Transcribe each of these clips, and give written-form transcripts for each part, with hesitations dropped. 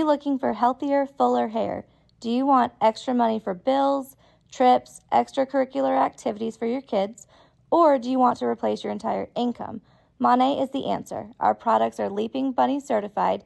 you looking for healthier, fuller hair? Do you want extra money for bills, trips, extracurricular activities for your kids, or do you want to replace your entire income? Monat is the answer. Our products are Leaping Bunny certified,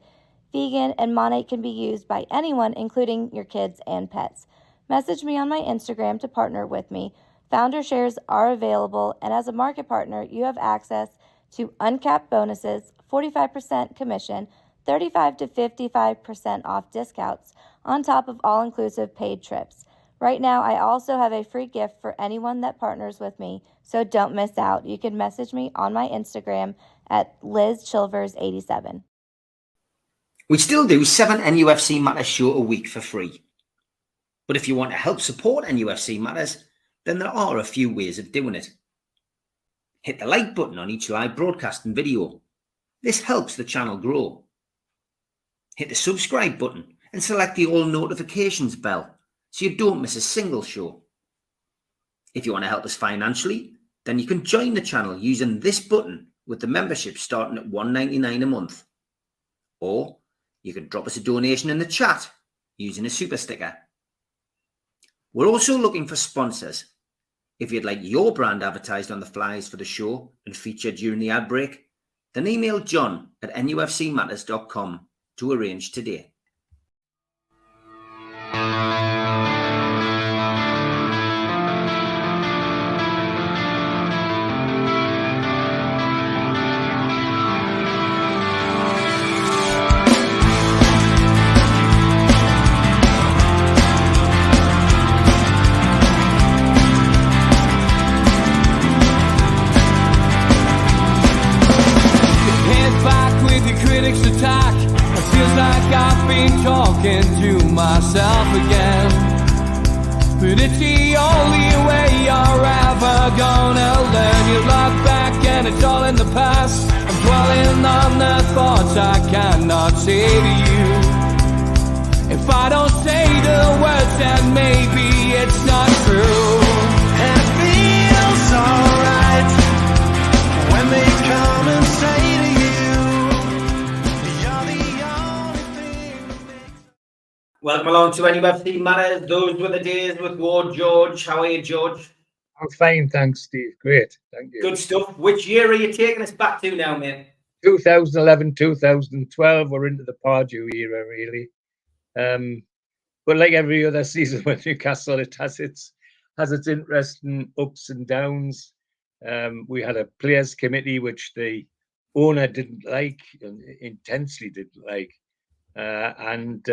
vegan, and Monat can be used by anyone, including your kids and pets. Message me on my Instagram to partner with me. Founder shares are available, and as a market partner, you have access to uncapped bonuses, 45% commission, 35 to 55% off discounts, on top of all-inclusive paid trips. Right now, I also have a free gift for anyone that partners with me, so don't miss out. You can message me on my Instagram at LizChilvers87. We still do 7 NUFC Matters show a week for free. But if you want to help support NUFC Matters, then there are a few ways of doing it. Hit the like button on each live broadcast and video. This helps the channel grow. Hit the subscribe button and select the all notifications bell so you don't miss a single show. If you want to help us financially, then you can join the channel using this button with the membership starting at $1.99 a month. Or you can drop us a donation in the chat using a super sticker. We're also looking for sponsors. If you'd like your brand advertised on the flyers for the show and featured during the ad break, then email John at nufcmatters.com to arrange today. Critics attack. It feels like I've been talking to myself again. But it's the only way you're ever gonna learn. You look back and it's all in the past. I'm dwelling on the thoughts I cannot say to you. If I don't say the words, then maybe it's not true. And it feels alright when they come and say to you, welcome along to NUFC Matters. Those were the days with Ward George. How are you, George? I'm fine, thanks, Steve. Great, thank you. Good stuff. Which year are you taking us back to now, mate? 2011, 2012. We're into the Pardew era, really. But like every other season with Newcastle, it has its interesting ups and downs. We had a players' committee which the owner didn't like, and intensely didn't like, and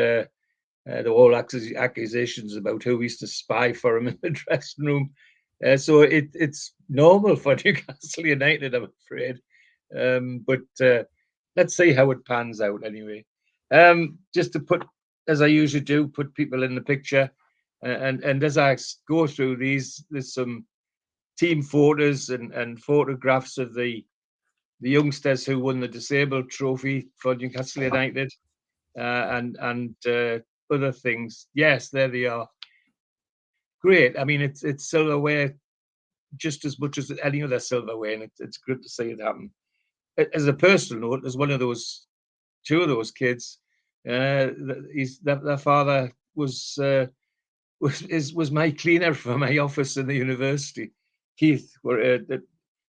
the whole accusations about who used to spy for him in the dressing room. So it's normal for Newcastle United, I'm afraid. But let's see how it pans out anyway. Just to put, as I usually do, put people in the picture. And as I go through these, there's some team photos and photographs of the youngsters who won the disabled trophy for Newcastle United, and other things. Yes, there they are. Great. I mean, it's silverware just as much as any other silverware, and it's good to see it happen. As a personal note, as one of those, two of those kids, their father was my cleaner for my office in the university. Keith, were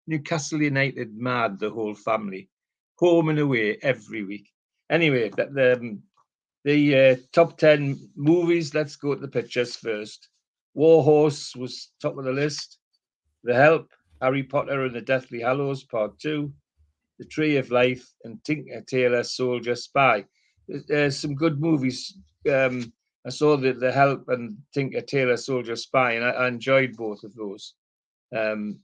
Newcastle United mad, the whole family, home and away every week. Anyway, the top 10 movies. Let's go to the pictures first. Warhorse was top of the list. The Help, Harry Potter and the Deathly Hallows Part 2, The Tree of Life, and Tinker Tailor Soldier Spy. There's some good movies. I saw the Help and Tinker Tailor Soldier Spy, and I enjoyed both of those. And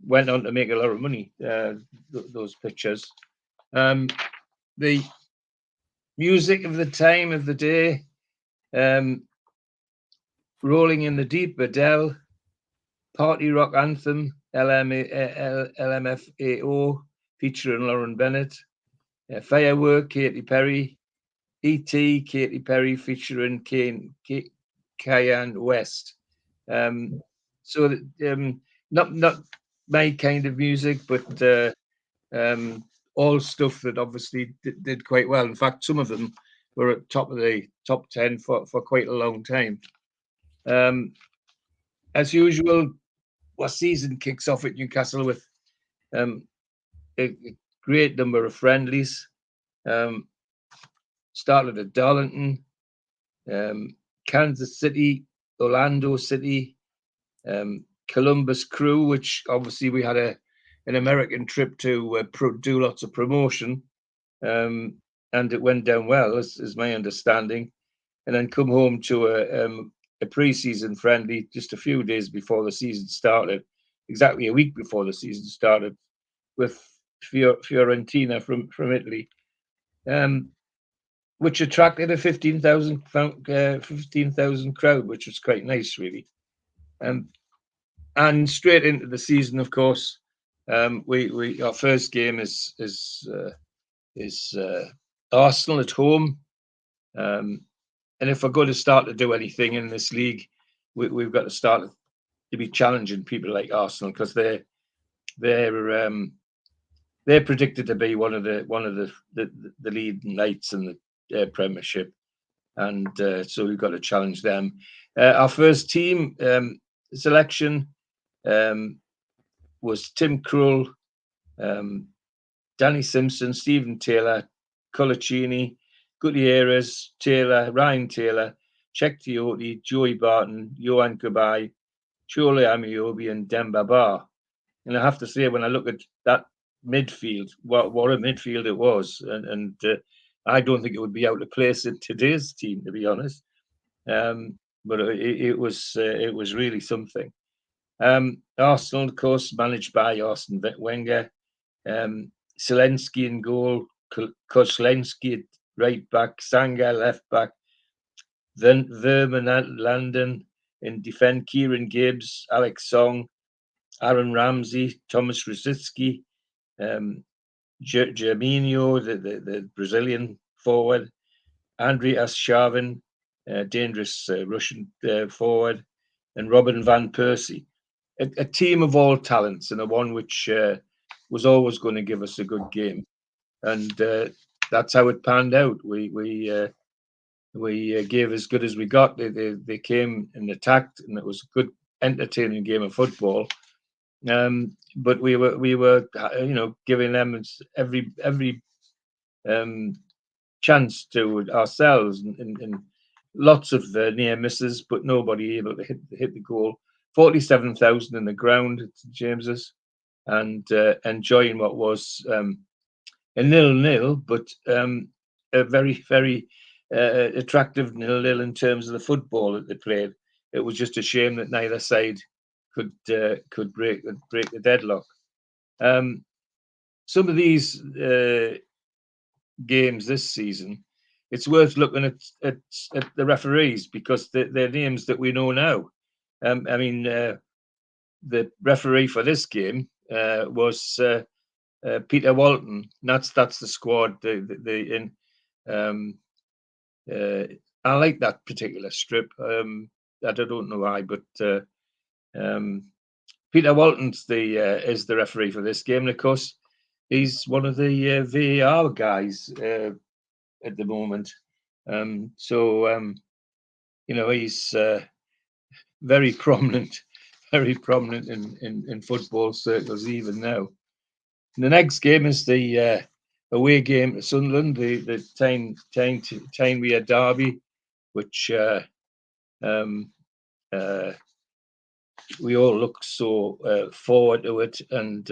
went on to make a lot of money, those pictures. The music of the time of the day, Rolling in the Deep, Adele, Party Rock Anthem, LMFAO, featuring Lauren Bennett, Firework, Katy Perry, E.T., Katy Perry, featuring Kanye West. Not my kind of music, but all stuff that obviously did quite well. In fact, some of them were at top of the top 10 for quite a long time. As usual, our season kicks off at Newcastle with a great number of friendlies. Started at Darlington, Kansas City, Orlando City, Columbus Crew, which obviously we had an American trip to do lots of promotion, and it went down well, is my understanding. And then come home to a pre-season friendly just a few days before the season started, exactly a week before the season started, with Fiorentina from Italy, which attracted a 15,000 crowd, which was quite nice, really. And straight into the season, of course, we our first game is Arsenal at home. And if we're going to start to do anything in this league, we've got to start to be challenging people like Arsenal, because they're predicted to be one of the leading lights in the Premiership, and so we've got to challenge them. Our first team selection was Tim Krul, Danny Simpson, Stephen Taylor, Colaccini, Gutierrez, Taylor, Ryan Taylor, Czech Tiote, Joey Barton, Johan Cabai, Chole Amiobi, and Demba Ba. And I have to say, when I look at that midfield, what a midfield it was, and I don't think it would be out of place in today's team, to be honest. But it was really something. Arsenal, of course, managed by Arsene Wenger. Zelensky in goal, Kozlensky at right back, Sanga left back, then Vernon Landon in defence, Kieran Gibbs, Alex Song, Aaron Ramsey, Thomas Rosicki, Germinho, the Brazilian forward, Andriy Arshavin, dangerous Russian forward, and Robin van Persie. A team of all talents, and a one which was always going to give us a good game, and that's how it panned out. We gave as good as we got. They came and attacked, and it was a good, entertaining game of football. But we were giving them every chance to ourselves, and lots of near misses, but nobody able to hit the goal. 47,000 in the ground at St James's, and enjoying what was a 0-0, but a very, very attractive 0-0 in terms of the football that they played. It was just a shame that neither side could break the deadlock. Some of these games this season, it's worth looking at the referees, because they're names that we know now. The referee for this game was Peter Walton. That's the squad. I like that particular strip. I don't know why, but Peter Walton's is the referee for this game. And of course, he's one of the VAR guys at the moment. He's very prominent in football circles even now. And the next game is the away game to Sunderland, the Tyne derby, which we all look so forward to it, and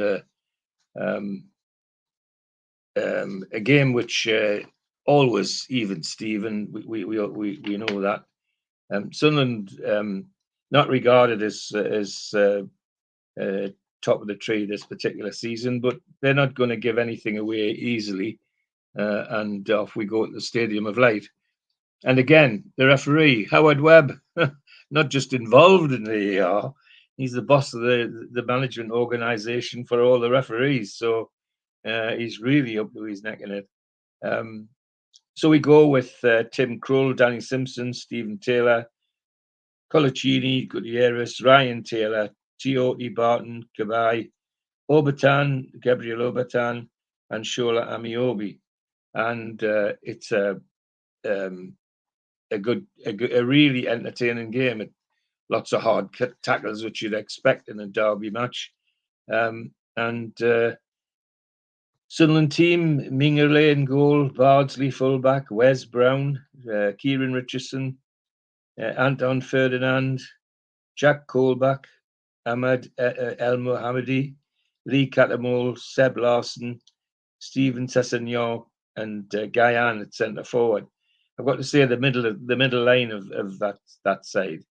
a game which always even Steven. We know that. Sunderland, not regarded as top of the tree this particular season, but they're not going to give anything away easily, and off we go to the Stadium of Light. And again, the referee, Howard Webb, not just involved in the AR, he's the boss of the management organisation for all the referees, so he's really up to his neck in it. So we go with Tim Krul, Danny Simpson, Stephen Taylor, Colaccini, Gutierrez, Ryan Taylor, Tiote, Barton, Cabai, Gabriel Obertan, and Shola Amiobi, and it's a really entertaining game. Lots of hard tackles, which you'd expect in a derby match, and Sunderland team: Mingerley in goal, Bardsley fullback, Wes Brown, Kieran Richardson, Anton Ferdinand, Jack Colback, Ahmad El Mohammadi, Lee Catamol, Seb Larson, Stephen Sessegnon, and Guyan at centre forward. I've got to say the middle line of that side.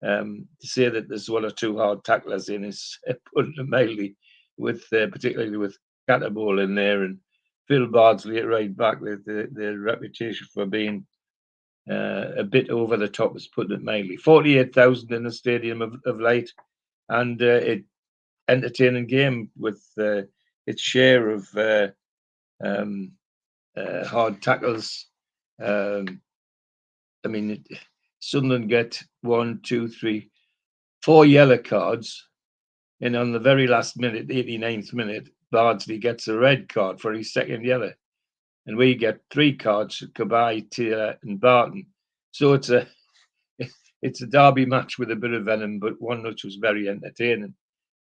To say that there's one or two hard tacklers in is putting it mildly, with particularly with Catamol in there and Phil Bardsley at right back. The reputation for being a bit over the top is putting it mildly. 48,000 in the Stadium of Light, and it entertaining game with its share of hard tackles. I mean, Sunderland get 1, 2, 3, 4 yellow cards, and on the very last minute, 89th minute, Bardsley gets a red card for his second yellow, and we get 3 cards: Kabai, Taylor, and Barton. So it's a derby match with a bit of venom, but one which was very entertaining.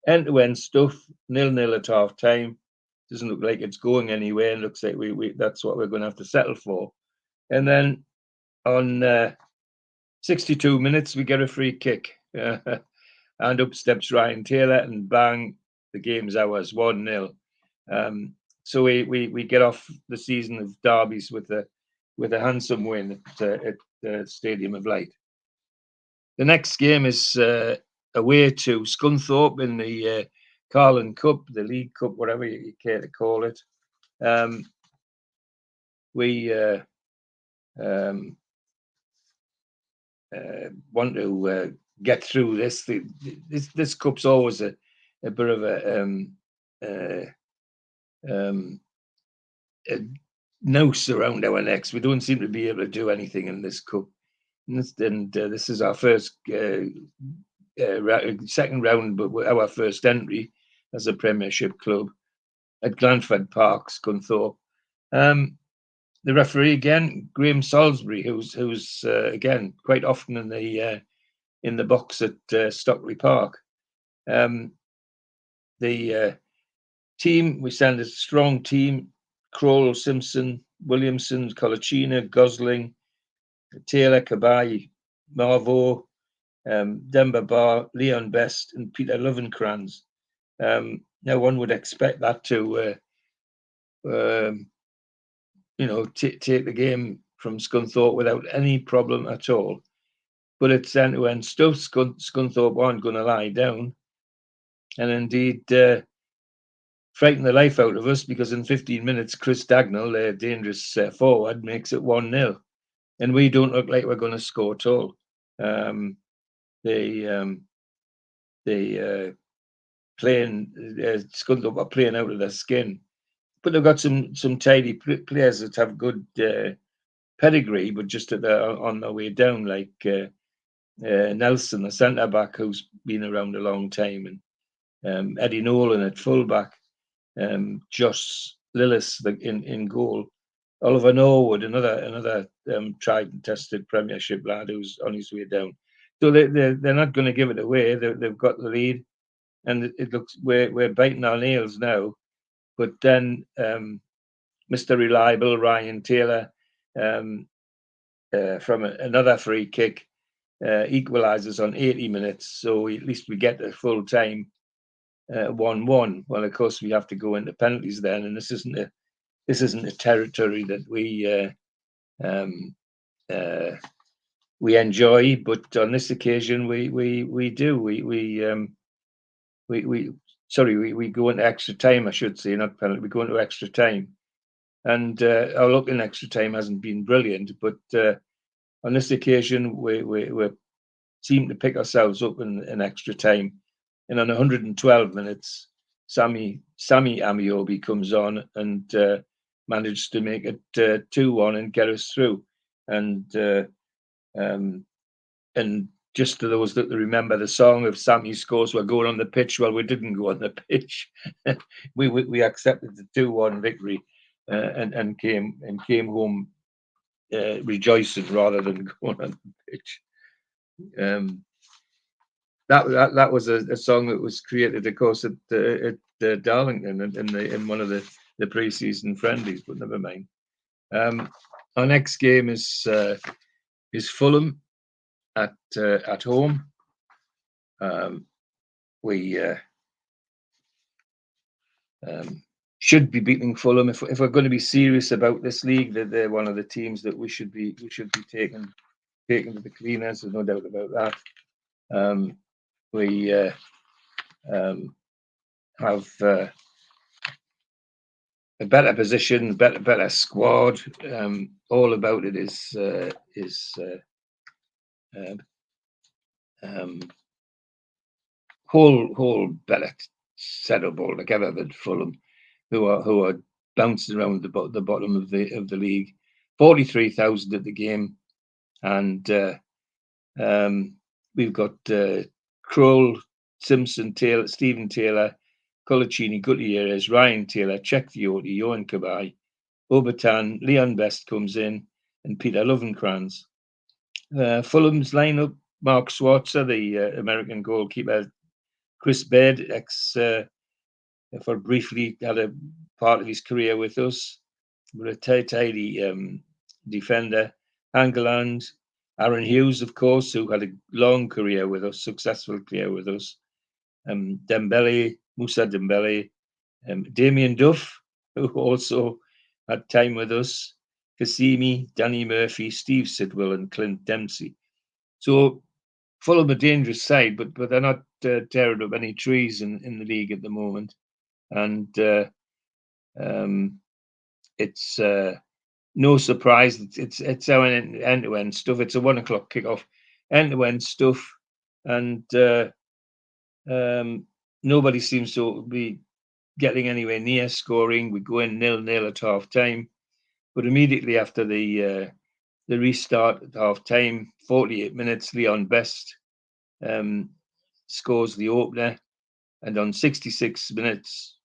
End-to-end stuff, 0-0 at half time. Doesn't look like it's going anywhere. It looks like we that's what we're going to have to settle for. And then on 62 minutes, we get a free kick. And up steps Ryan Taylor, and bang, the game's ours, 1-0. So we get off the season of derbies with a handsome win at the Stadium of Light. The next game is away to Scunthorpe in the Carling Cup, the League Cup, whatever you care to call it. We want to get through this. This cup's always a bit of a noose around our necks. We don't seem to be able to do anything in this cup. And this is our first second round, but our first entry as a Premiership club at Glanford Park, Scunthorpe. The referee again, Graham Salisbury, who's again quite often in the box at Stockley Park. The team, we send a strong team: Kroll, Simpson, Williamson, Colachina, Gosling, Taylor, Kabai, Marvo, Demba Bar, Leon Best, and Peter Lovenkranz. Now one would expect that to take the game from Scunthorpe without any problem at all. But it's end-to-end stuff. Scunthorpe aren't going to lie down, and indeed frighten the life out of us, because in 15 minutes, Chris Dagnall, their dangerous forward, makes it 1-0. And we don't look like we're going to score at all. Scunthorpe are playing out of their skin. But they've got some tidy players that have good pedigree, but just on their way down, like Nelson, the centre back, who's been around a long time, and Eddie Nolan at fullback, Josh Lillis in goal, Oliver Norwood, another tried and tested Premiership lad who's on his way down. So they're not going to give it away. They've got the lead, and it looks we're biting our nails now. But then Mr. Reliable, Ryan Taylor, from another free kick, equalises on 80 minutes. So at least we get the full time 1-1. Well, of course, we have to go into penalties then, and this isn't a territory that we enjoy. But on this occasion, we do. We go into extra time, I should say, not penalty. We go into extra time. And our luck in extra time hasn't been brilliant, but on this occasion, we seem to pick ourselves up in extra time. And on 112 minutes, Sammy Amiobi comes on and manages to make it 2-1 and get us through. And just to those that remember the song of Sammy scores, we're going on the pitch. Well, we didn't go on the pitch. we accepted the 2-1 victory and came home rejoicing rather than going on the pitch. That was a song that was created, of course, at Darlington in one of the pre-season friendlies, but never mind. Our next game is Fulham at home. We should be beating Fulham if we're going to be serious about this league. That they're one of the teams that we should be taking to the cleaners. There's no doubt about that. We have a better position, better squad. All about it is whole better setup altogether than Fulham, who are bouncing around the bottom of the league. 43,000 at the game, and we've got Kroll, Simpson, Taylor, Stephen Taylor, Colaccini, Gutierrez, Ryan Taylor, Czech Viotti, Johan Cabai, Obertan, Leon Best comes in, and Peter Lovenkranz. Fulham's lineup: Mark Schwarzer, the American goalkeeper, Chris Baird, for briefly had a part of his career with us, but a tidy defender. Angeland, Aaron Hughes, of course, who had a long career with us, successful career with us. Dembele, Moussa Dembele, Damien Duff, who also had time with us, Cassimi, Danny Murphy, Steve Sidwell, and Clint Dempsey. So Fulham a dangerous side, but they're not tearing up any trees in the league at the moment. And it's no surprise. It's our end-to-end stuff. It's a 1 o'clock kickoff, end-to-end stuff, and nobody seems to be getting anywhere near scoring. We go in 0-0 at half time, but immediately after the restart at half time, 48 minutes, Leon Best scores the opener, and on 66 minutes,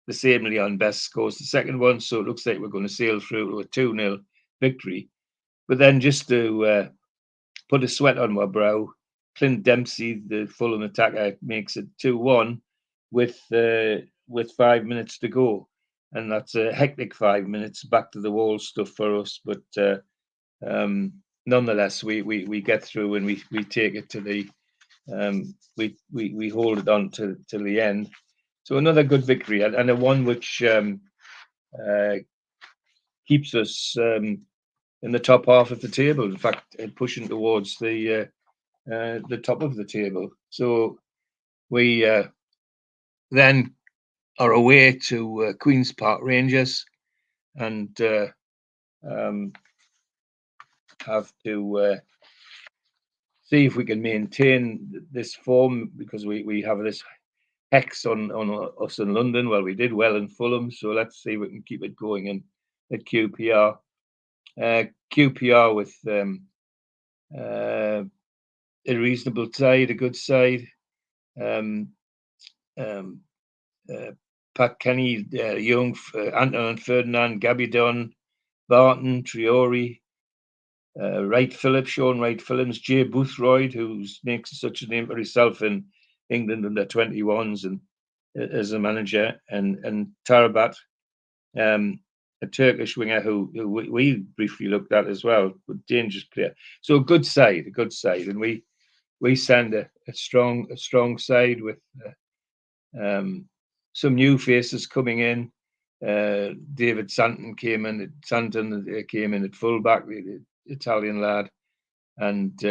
the same Leon Best scores the second one. So it looks like we're going to sail through to a 2-0 victory. But then, just to put a sweat on my brow, Clint Dempsey, the Fulham attacker, makes it 2-1 with 5 minutes to go, and that's a hectic 5 minutes, back to the wall stuff for us. But nonetheless, we get through, and we take it to the we hold it on to the end. So another good victory, and a one which keeps us in the top half of the table. In fact, pushing towards the top of the table. So we then are away to Queen's Park Rangers, and have to see if we can maintain this form, because we have this hex on us in London. Well, we did well in Fulham, so let's see if we can keep it going in at QPR. QPR with a reasonable side, a good side. Pat Kenny, Young, Anton Ferdinand, Gabidon, Barton, Triori, Wright Phillips, Sean Wright Phillips, Jay Boothroyd, who makes such a name for himself in England under 21s and as a manager, and Tarabat, a Turkish winger who we briefly looked at as well, but dangerous player. So a good side, and we send a strong side with some new faces coming in. David Santon came in at fullback, the Italian lad, and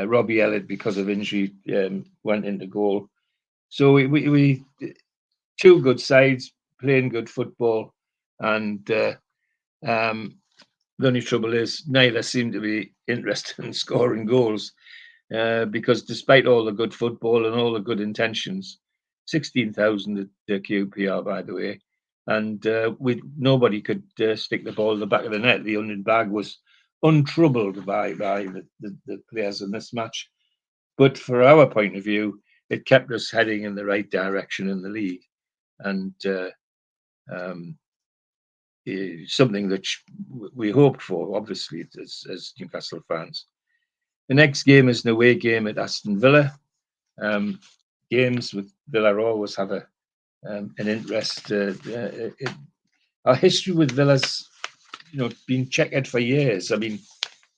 Robbie Elliott, because of injury, went into goal. So we two good sides playing good football, and the only trouble is neither seem to be interested in scoring goals, because despite all the good football and all the good intentions, 16,000 at QPR, by the way, and nobody could stick the ball in the back of the net. The Union bag was untroubled by the players in this match. But for our point of view, it kept us heading in the right direction in the league, and something that we hoped for, obviously, as Newcastle fans. The next game is an away game at Aston Villa. Games with Villa always have an interest. Our history with Villa's, been checkered for years. I mean,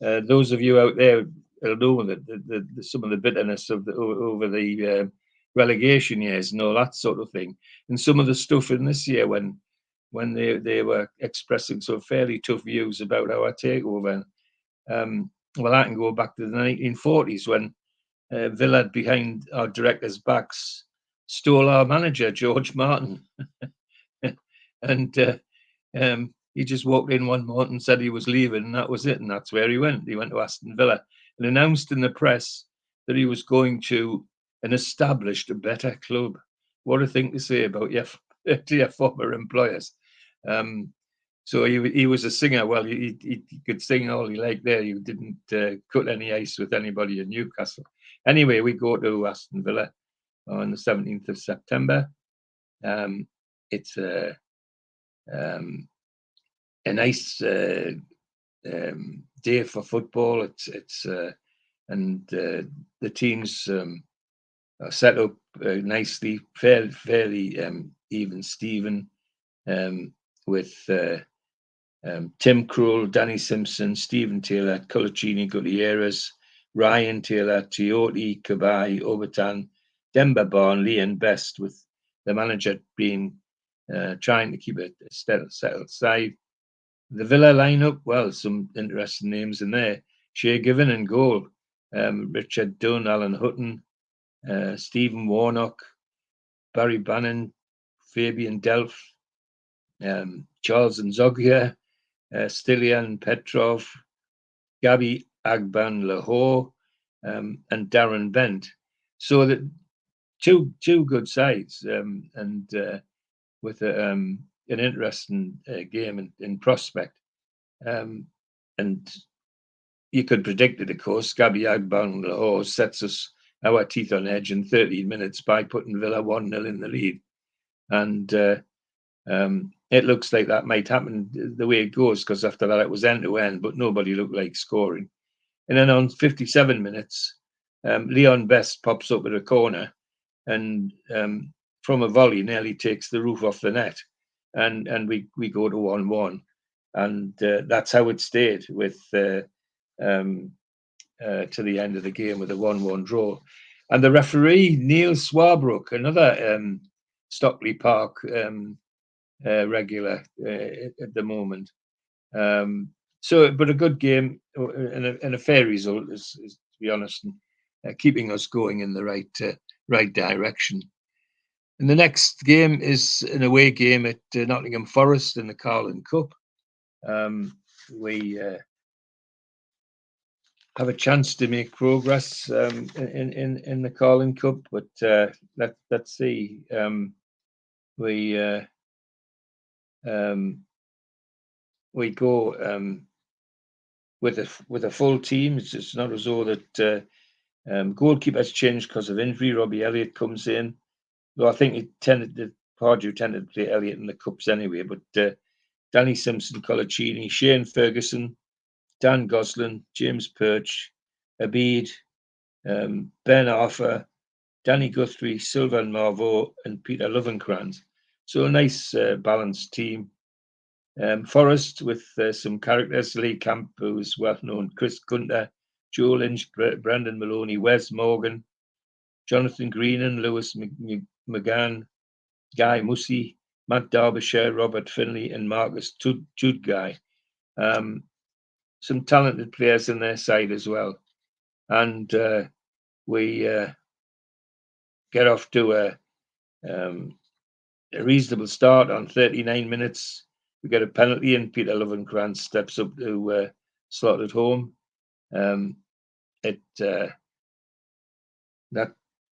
those of you out there will know that some of the bitterness of over the relegation years and all that sort of thing, and some of the stuff in this year when they were expressing some fairly tough views about our takeover. Well, I can go back to the 1940s when Villa, behind our directors' backs, stole our manager, George Martin. And he just walked in one morning and said he was leaving, and that was it. And that's where he went. He went to Aston Villa and announced in the press that he was going to an established, better club. What a thing to say about your former employers. So he was a singer. Well, he could sing all he liked there. He didn't cut any ice with anybody in Newcastle. Anyway, we go to Aston Villa on the 17th of September. It's a nice day for football. And the teams are set up nicely, fairly even Steven, with Tim Krul, Danny Simpson, Stephen Taylor, Colaccini, Gutierrez, Ryan Taylor, Tiote, Kabai, Obertan, Demba Ba, and Leon Best, with the manager being trying to keep it a settled side. The Villa lineup, well, some interesting names in there. Shea Given in goal, Richard Dunn, Alan Hutton, Stephen Warnock, Barry Bannon, Fabian Delph, Charles Nzogia, Stilian Petrov, Gabi Agban Lahore, and Darren Bent. So that two good sides, and with an interesting game in prospect. And you could predict it, of course. Gabi Agban Lahore sets us our teeth on edge in 13 minutes by putting Villa 1-0 in the lead. And it looks like that might happen the way it goes, because after that it was end-to-end, but nobody looked like scoring. And then on 57 minutes, Leon Best pops up at a corner and from a volley nearly takes the roof off the net. And we go to 1-1. And that's how it stayed with to the end of the game with a 1-1 draw. And the referee, Neil Swarbrook, another Stockley Park regular at the moment. But a good game and a fair result, is to be honest, and keeping us going in the right direction. And the next game is an away game at Nottingham Forest in the Carling Cup. We have a chance to make progress in the Carling Cup, but let's see. We go with a full team. It's not as though that goalkeeper's changed because of injury. Robbie Elliott comes in, though I think Pardew tended to play Elliott in the cups anyway. But Danny Simpson, Colaccini, Shane Ferguson, Dan Goslin, James Perch, Abid, Ben Arthur, Danny Guthrie, Sylvain Marvaux, and Peter Lovenkrands. So a nice balanced team. Forest with some characters: Lee Camp, who's well known, Chris Gunter, Joe Lynch, Brendan Maloney, Wes Morgan, Jonathan Greenan, Lewis McGann, Guy Mussey, Matt Derbyshire, Robert Finley, and Marcus Tudguy. Some talented players in their side as well. And we get off to a reasonable start. On 39 minutes. We get a penalty, and Peter Lovenkrands steps up to slot it home. Not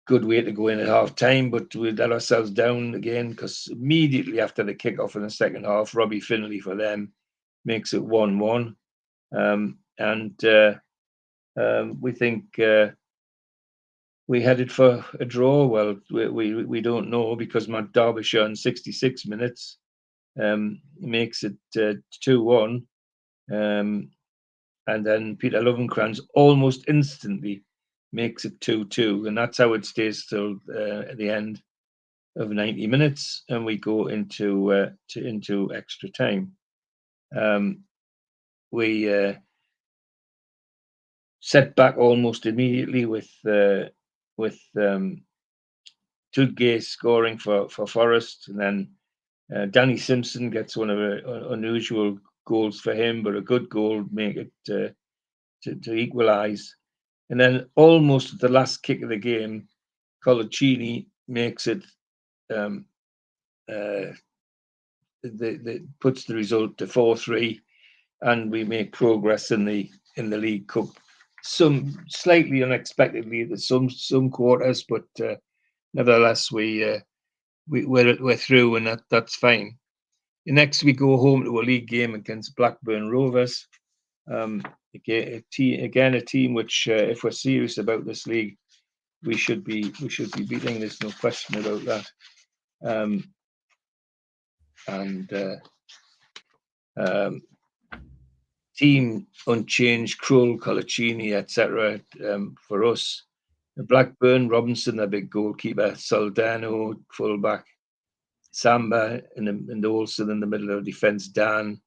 good way to go in at half time, but we let ourselves down again, because immediately after the kick-off in the second half, Robbie Finley for them makes it 1-1. and we think we headed for a draw. Well, we don't know, because Matt Derbyshire in 66 minutes makes it 2-1, and then Peter Lovenkrands almost instantly makes it 2-2, and that's how it stays till at the end of 90 minutes, and we go into extra time. We set back almost immediately with Tudgay scoring for Forest, and then Danny Simpson gets one of unusual goals for him, but a good goal make it to equalise. And then almost at the last kick of the game, Colaccini makes it puts the result to 4-3, and we make progress in the League Cup. Some slightly unexpectedly at some quarters, but nevertheless we're through, and that's fine. And next we go home to a league game against Blackburn Rovers. Again, a team which, if we're serious about this league, we should be beating. There's no question about that. Team unchanged: Krull, Colaccini, etc. For us, Blackburn, Robinson, the big goalkeeper, Soldano, fullback, Samba and also in the middle of defence, Dan,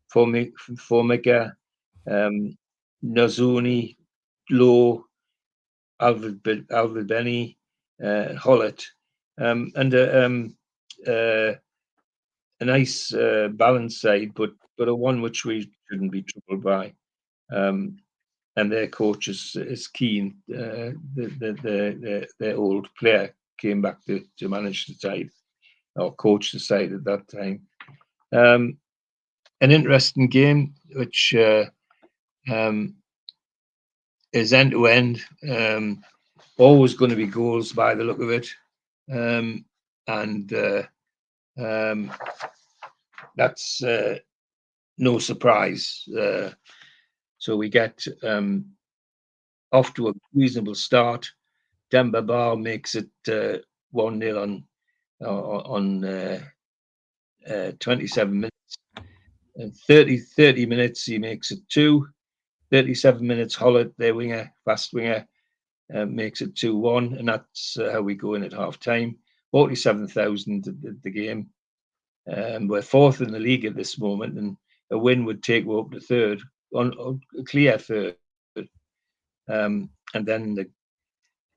Formica, Nozzoni, Lowe, Alvid Benny, Hollett, and a nice balanced side, but a one which we shouldn't be troubled by. And their coach is Keane, their old player, came back to manage the side, or coach the side at that time. An interesting game, which is end to end. Always going to be goals by the look of it, and that's no surprise. So we get off to a reasonable start. Demba Ba makes it 1-0 on 27 minutes. 30 minutes he makes it 2. 37 minutes, Hollett, their fast winger, makes it 2-1, and that's how we go in at half time. 47,000 at the game. We're fourth in the league at this moment, and a win would take us up to third, on a clear third. And then the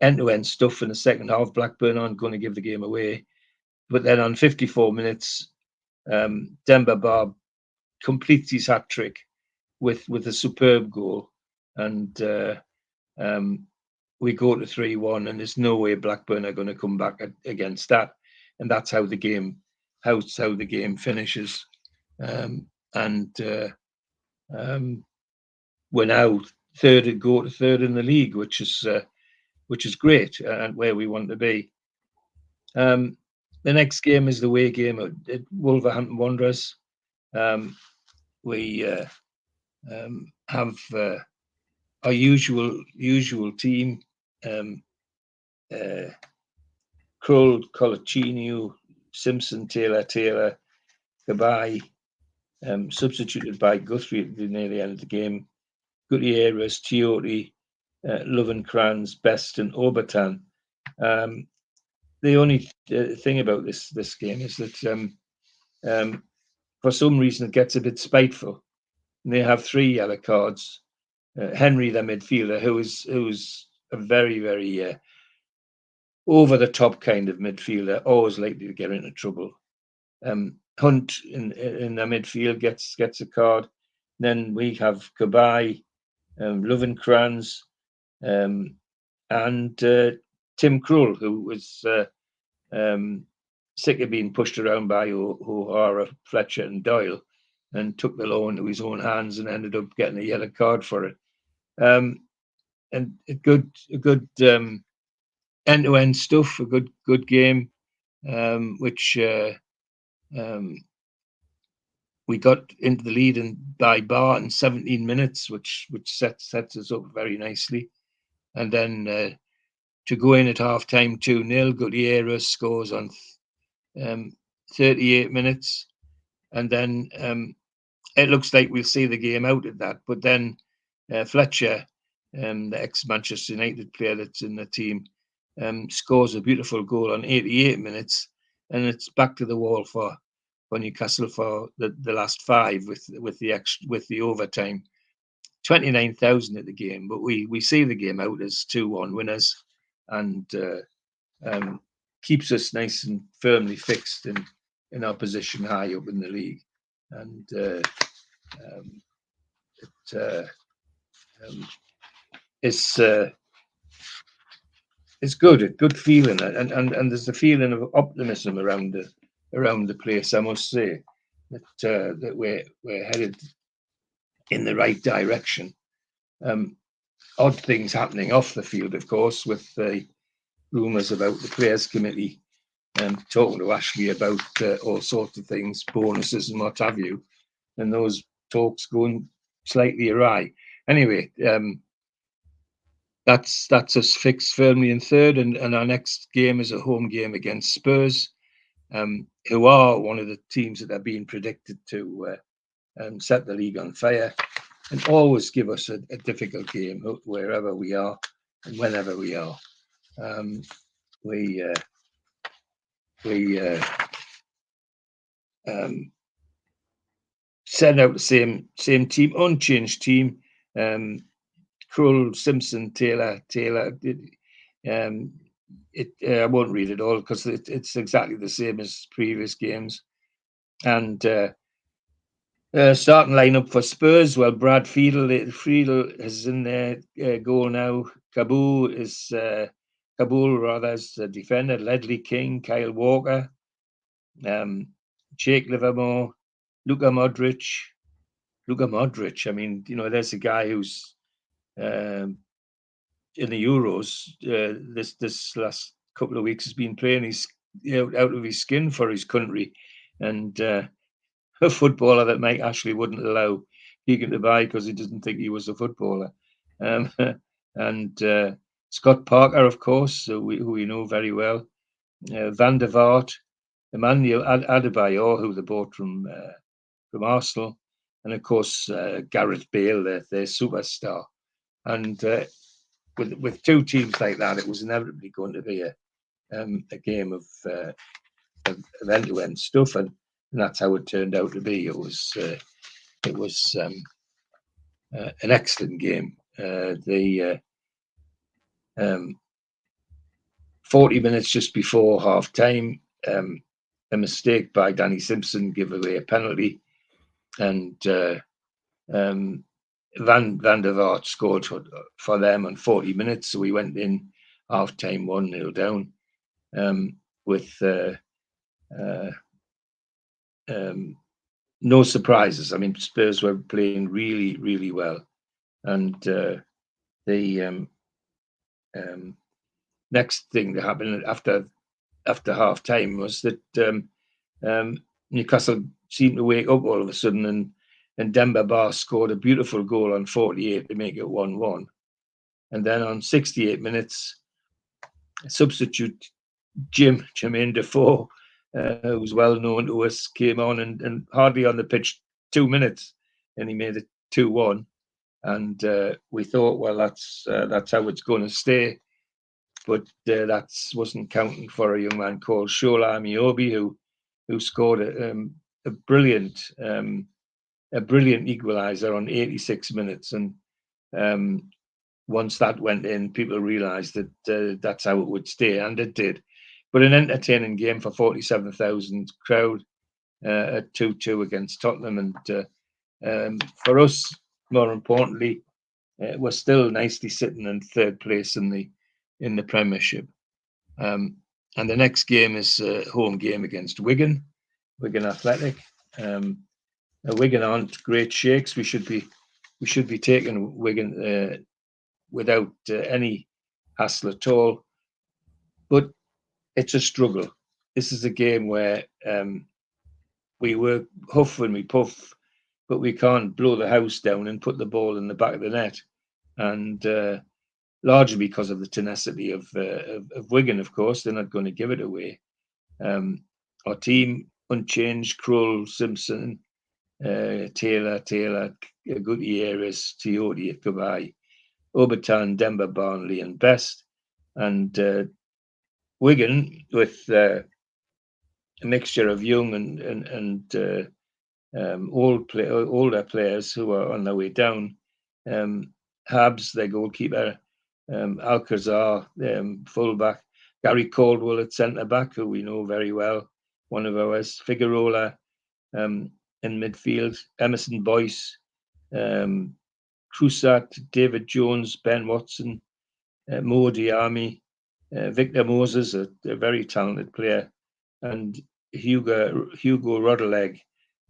end-to-end stuff in the second half, Blackburn aren't going to give the game away. But then on 54 minutes, Demba Ba completes his hat-trick with a superb goal, and we go to 3-1, and there's no way Blackburn are going to come back against that, and that's how the game finishes. We're now go to third in the league, which is great, and where we want to be. The next game is the away game at Wolverhampton Wanderers. We have our usual team: Krull, Colaccini, Simpson, Taylor, Gabai, substituted by Guthrie at the near the end of the game. Gutierrez, Tiote, Lovenkrands, Best, and Obertan. The only thing about this game is that for some reason it gets a bit spiteful. And they have 3 yellow cards. Henry, the midfielder, who's a very, very over the top kind of midfielder, always likely to get into trouble. Hunt in the midfield gets a card. Then we have Gabai, Lovenkrands, and Tim Krull, who was sick of being pushed around by O'Hara, Fletcher, and Doyle, and took the law into his own hands and ended up getting a yellow card for it. And a good end-to-end stuff, a good game, which we got into the lead by bar in 17 minutes, which sets us up very nicely. And then to go in at half time 2-0, Gutierrez scores on 38 minutes. And then it looks like we'll see the game out at that. But then Fletcher, the ex-Manchester United player that's in the team, scores a beautiful goal on 88 minutes. And it's back to the wall for Newcastle for the last 5 with the overtime. 29,000 at the game, but we see the game out as 2-1 winners, and keeps us nice and firmly fixed in our position high up in the league. And it's good, a good feeling, and there's a feeling of optimism around the place. I must say that we're headed in the right direction. Odd things happening off the field, of course, with the rumours about the players' committee talking to Ashley about all sorts of things, bonuses and what have you, and those talks going slightly awry. Anyway, that's us fixed firmly in third, and our next game is a home game against Spurs, who are one of the teams that are being predicted to set the league on fire and always give us a difficult game wherever we are and whenever we are. We send out the same team, unchanged team. Krull, Simpson, Taylor. I won't read it all because it's exactly the same as previous games. And starting lineup for Spurs, well, Brad Friedel is in there, goal now. Kabul is the defender. Ledley King, Kyle Walker, Jake Livermore, Luka Modric. I mean, there's a guy who's in the Euros this last couple of weeks has been playing his out of his skin for his country, and a footballer that Mike Ashley wouldn't allow Keegan to buy because he doesn't think he was a footballer. And Scott Parker, of course, who we know very well. Van der Vaart, Emmanuel Adebayor, who they bought from Arsenal, and of course Gareth Bale, their superstar. And with two teams like that, it was inevitably going to be a game of end-to-end stuff, and that's how it turned out to be. It was an excellent game. The 40 minutes just before half time, a mistake by Danny Simpson gave away a penalty, and Van der Vaart scored for them on 40 minutes. So we went in half time 1-0 down, with no surprises. I mean, Spurs were playing really, really well, and the next thing that happened after half time was that Newcastle seemed to wake up all of a sudden, and Demba Ba scored a beautiful goal on 48 to make it 1-1, and then on 68 minutes, substitute Jermaine Defoe, who's well known to us, came on and hardly on the pitch 2 minutes, and he made it 2-1. And we thought, well, that's how it's going to stay. But that wasn't counting for a young man called Shola Amiobi, who scored a brilliant equaliser on 86 minutes. And once that went in, people realised that that's how it would stay, and it did. But an entertaining game for 47,000 crowd at 2-2 against Tottenham, and for us, more importantly, we're still nicely sitting in third place in the Premiership. And the next game is a home game against Wigan Athletic. Wigan aren't great shakes. We should be taking Wigan without any hassle at all. But it's a struggle. This is a game where we work huff and we puff, but we can't blow the house down and put the ball in the back of the net. And largely because of the tenacity of Wigan, of course, they're not going to give it away. Our team unchanged: Krull, Simpson, Taylor, Gutierrez, Tiote, Kabai, Obertan, Demba, Barnley, and Best. And Wigan, with a mixture of young and older players who are on their way down. Habs, their goalkeeper, Alcazar, fullback, Gary Caldwell at centre back, who we know very well, one of ours, Figueroa in midfield, Emerson Boyce, Crusat, David Jones, Ben Watson, Mo Diami, Victor Moses, a very talented player, and Hugo Rodeleg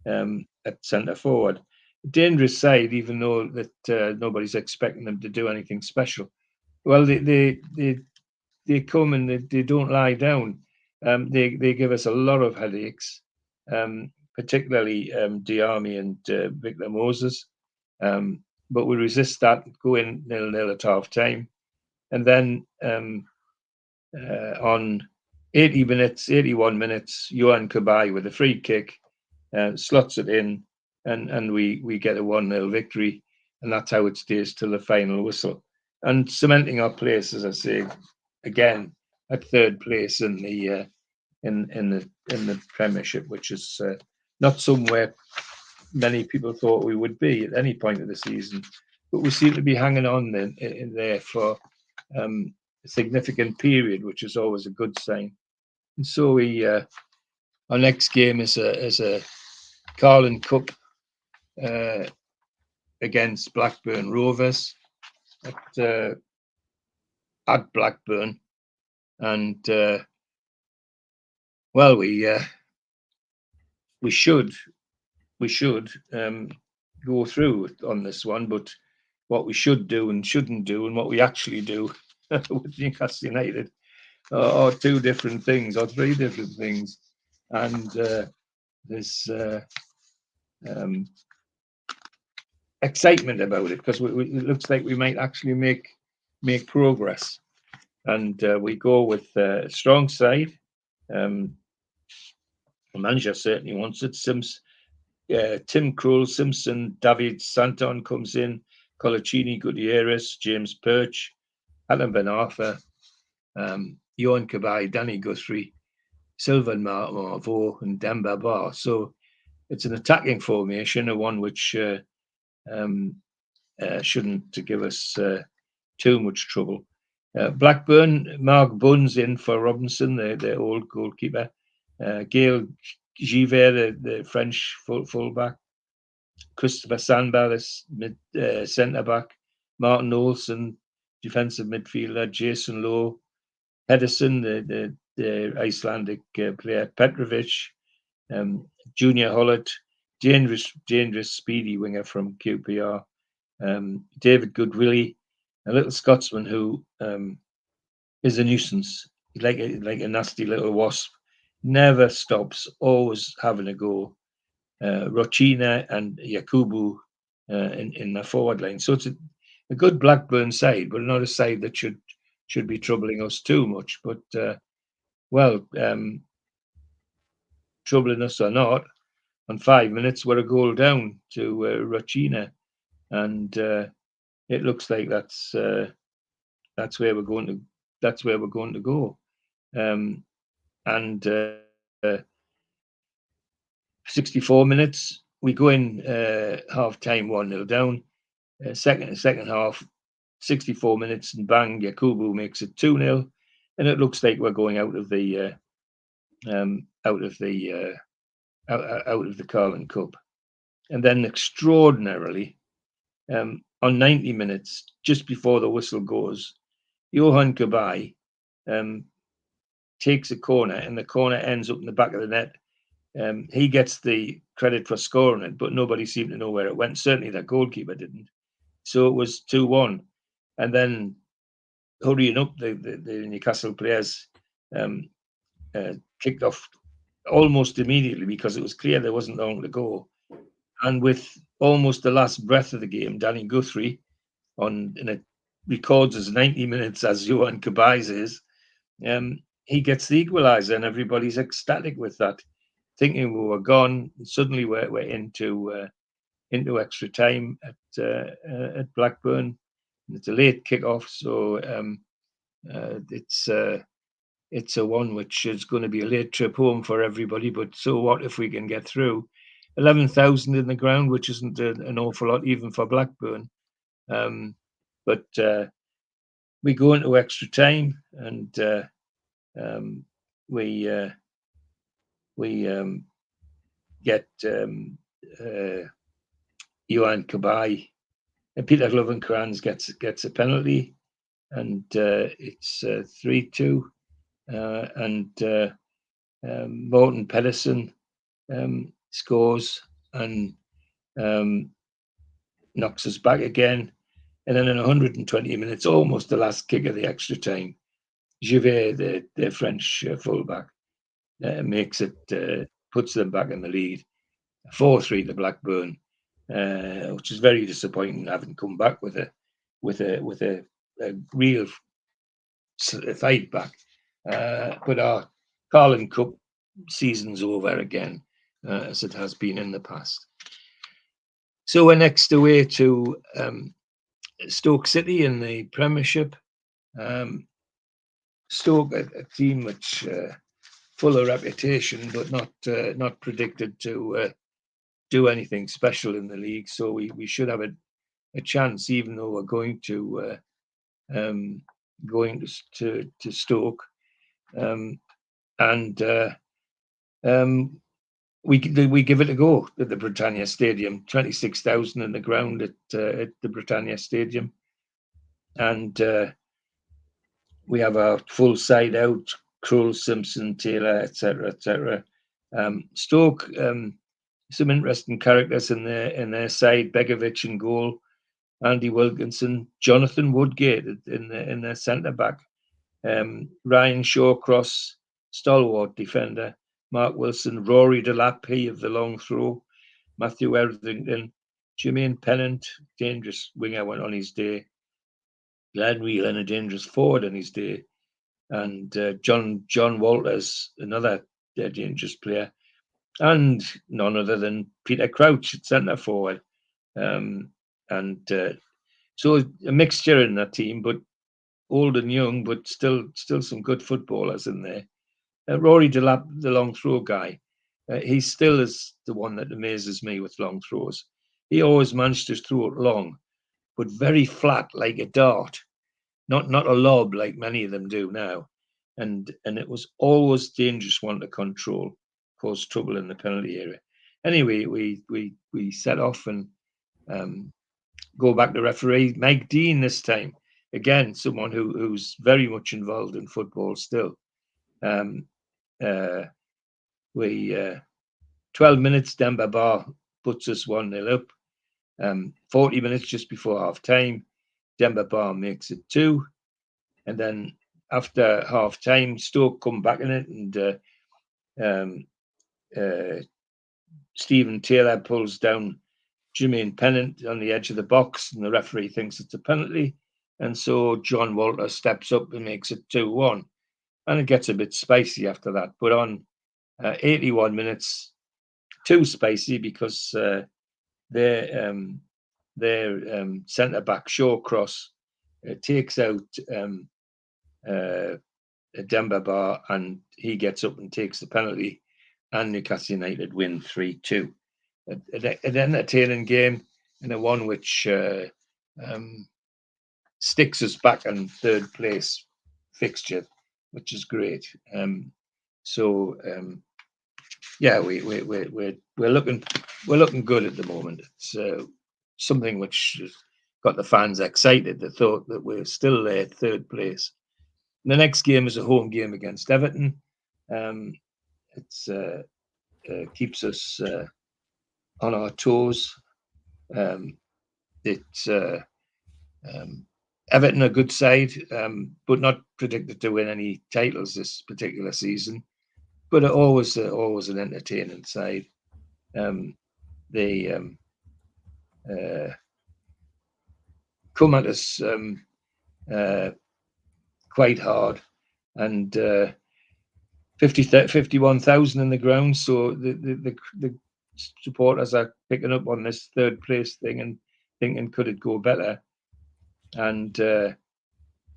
at centre forward. Dangerous side, even though that nobody's expecting them to do anything special. Well, they come and they don't lie down. They give us a lot of headaches, particularly Diami and Victor Moses. But we resist that, go in 0-0 at half time, and then on 81 minutes, Johan Kabai with a free kick slots it in, and we get a 1-0 victory, and that's how it stays till the final whistle, and cementing our place, as I say, again at third place in the Premiership, which is not somewhere many people thought we would be at any point of the season, but we seem to be hanging on in there for a significant period, which is always a good sign. And so our next game is a Carling Cup against Blackburn Rovers at Blackburn, and well, we should go through on this one, but what we should do and shouldn't do, and what we actually do with Newcastle United are two different things, or three different things, and there's excitement about it because it looks like we might actually make progress, and we go with a strong side. The manager certainly wants it. Tim Krul, Simpson, David Santon comes in, Colaccini, Gutierrez, James Perch, Alan Ben Arthur, Johan Kabai, Danny Guthrie, Sylvan Marvo, and Demba Ba. So it's an attacking formation, a one which shouldn't give us too much trouble. Blackburn, Mark Bunn's in for Robinson, the old goalkeeper. Gail Giver, the French fullback. Christopher Sandbell is centre back. Martin Olsen, defensive midfielder. Jason Lowe, Pedersen, the Icelandic player. Petrovic, Junior Hollett, dangerous, speedy winger from QPR. David Goodwillie, a little Scotsman who is a nuisance, like a nasty little wasp. Never stops, always having a go. Rochina and Yakubu in the forward line. So it's a good Blackburn side, but not a side that should be troubling us too much. But troubling us or not, on 5 minutes we're a goal down to Rochina, and it looks like that's where we're going to. That's where we're going to go. And 64 minutes, we go in half time 1-0 down. Second half, 64 minutes, and bang, Yakubu makes it 2-0, and it looks like we're going out of the Carling Cup. And then extraordinarily, on 90 minutes, just before the whistle goes, Johan Kabai takes a corner, and the corner ends up in the back of the net. He gets the credit for scoring it, but nobody seemed to know where it went. Certainly the goalkeeper didn't. So it was 2-1. And then hurrying up, the Newcastle players kicked off almost immediately because it was clear there wasn't long to go. And with almost the last breath of the game, Danny Guthrie, and it records as 90 minutes as Johan Kabai's is, he gets the equaliser, and everybody's ecstatic with that, thinking we were gone. Suddenly we're into extra time at Blackburn. It's a late kickoff, so it's a one which is going to be a late trip home for everybody. But so what if we can get through? 11,000 in the ground, which isn't an awful lot even for Blackburn. But we go into extra time, and we get Johan Kabay. And Peter Lovenkrands gets a penalty, and it's 3-2. And Morten Pedersen scores and knocks us back again. And then in 120 minutes, almost the last kick of the extra time, Givet, the French fullback, makes it, puts them back in the lead, 4-3 to Blackburn, which is very disappointing, having come back with a real fight back. But our Carling Cup season's over again, as it has been in the past. So we're next away to Stoke City in the Premiership. Stoke, a team which full of reputation, but not predicted to do anything special in the league. So we should have a chance, even though we're going to Stoke, and we give it a go at the Britannia Stadium. 26,000 in the ground at the Britannia Stadium, and we have our full side out: Krul, Simpson, Taylor, etc. Stoke, some interesting characters in their side: Begovic in goal, Andy Wilkinson, Jonathan Woodgate in their centre back, Ryan Shawcross, stalwart defender, Mark Wilson, Rory Delap, he of the long throw, Matthew Etherington, Jermaine Pennant, dangerous winger went on his day, Glenn Whelan, a dangerous forward on his day, and John Walters, another dangerous player, and none other than Peter Crouch at centre forward. So a mixture in that team, but old and young, but still some good footballers in there. Rory Delap, the long throw guy, he still is the one that amazes me with long throws. He always managed to throw it long, but very flat, like a dart, not a lob like many of them do now. And it was always dangerous one to control, caused trouble in the penalty area. Anyway, we set off and go back to referee Mike Dean this time. Again, someone who's very much involved in football still. 12 minutes, Demba Ba puts us 1-0 up. 40 minutes just before half time, Demba Ba makes it 2. And then after half time, Stoke come back in it, and Stephen Taylor pulls down Jermaine Pennant on the edge of the box, and the referee thinks it's a penalty. And so John Walter steps up and makes it 2-1. And it gets a bit spicy after that. But on 81 minutes, too spicy, because their centre-back, Shawcross, takes out Demba Ba, and he gets up and takes the penalty, and Newcastle United win 3-2. An entertaining game, and a one which sticks us back in third place fixture, which is great. Yeah, we're looking good at the moment. It's something which has got the fans excited. They thought that we're still there, third place. And the next game is a home game against Everton. It's keeps us on our toes. It's Everton, a good side, but not predicted to win any titles this particular season. but always an entertaining side. They come at us quite hard, and 51,000 in the ground. So the supporters are picking up on this third place thing and thinking, could it go better? And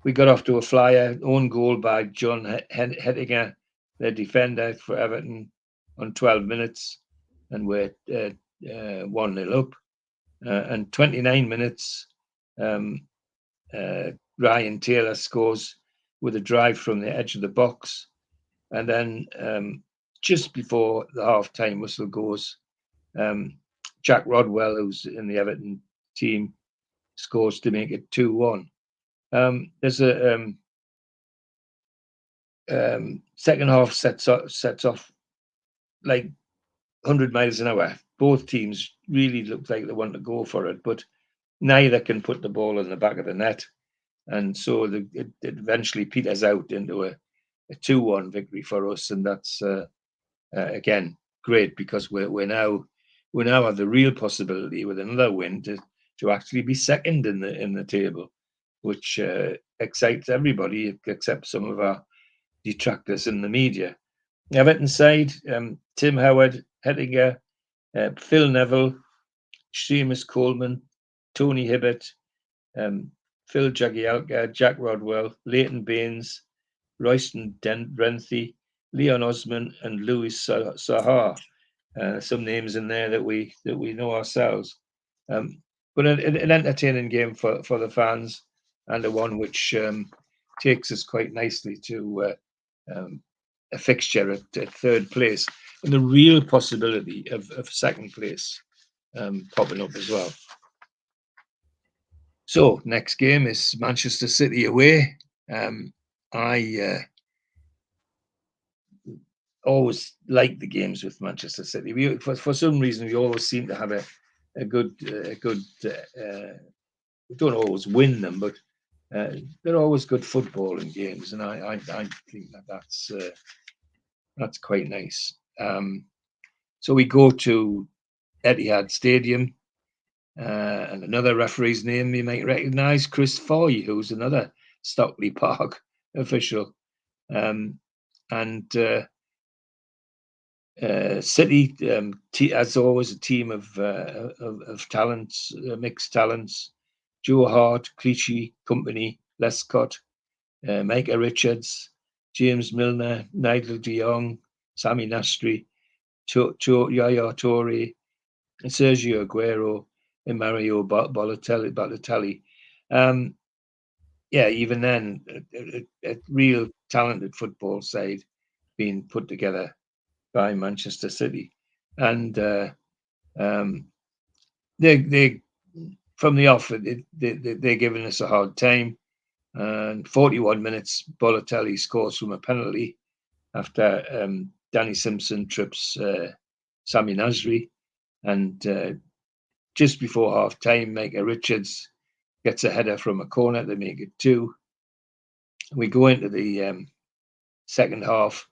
we got off to a flyer, own goal by John Hettinger, the defender for Everton, on 12 minutes, and we're 1-0 up. And 29 minutes, Ryan Taylor scores with a drive from the edge of the box. And then just before the half-time whistle goes, Jack Rodwell, who's in the Everton team, scores to make it 2-1. There's a second half sets off like 100 miles an hour. Both teams really look like they want to go for it, but neither can put the ball in the back of the net. And so it eventually peters out into a 2-1 victory for us. And that's, again, great, because we now have the real possibility with another win to actually be second in the table, which excites everybody except some of our detractors in the media. Everton side, Tim Howard, Hettinger, Phil Neville, Seamus Coleman, Tony Hibbert, Phil Jagielka, Jack Rodwell, Leighton Baines, Royston Renthie, Leon Osman, and Louis Sahar. Some names in there that we know ourselves. But an entertaining game for the fans, and a one which takes us quite nicely to a fixture at third place, and the real possibility of second place popping up as well. So next game is Manchester City away. I always like the games with Manchester City. We, for some reason, we always seem to have a good. We don't always win them, but they're always good footballing games, and I think that's quite nice. So we go to Etihad Stadium, and another referee's name you might recognise, Chris Foy, who's another Stockley Park official, and City, as always, a team of talents, mixed talents. Joe Hart, Clichy, Company, Lescott, Micah Richards, James Milner, Nigel de Jong, Sammy Nastri, Yaya Toure, Sergio Aguero, and Mario Balotelli. Even then, a real talented football side being put together by Manchester City, and they from the off they're giving us a hard time. And 41 minutes, Balotelli scores from a penalty after Danny Simpson trips Sami Nasri, and just before half time, Micah Richards gets a header from a corner to make it 2. We go into the second half,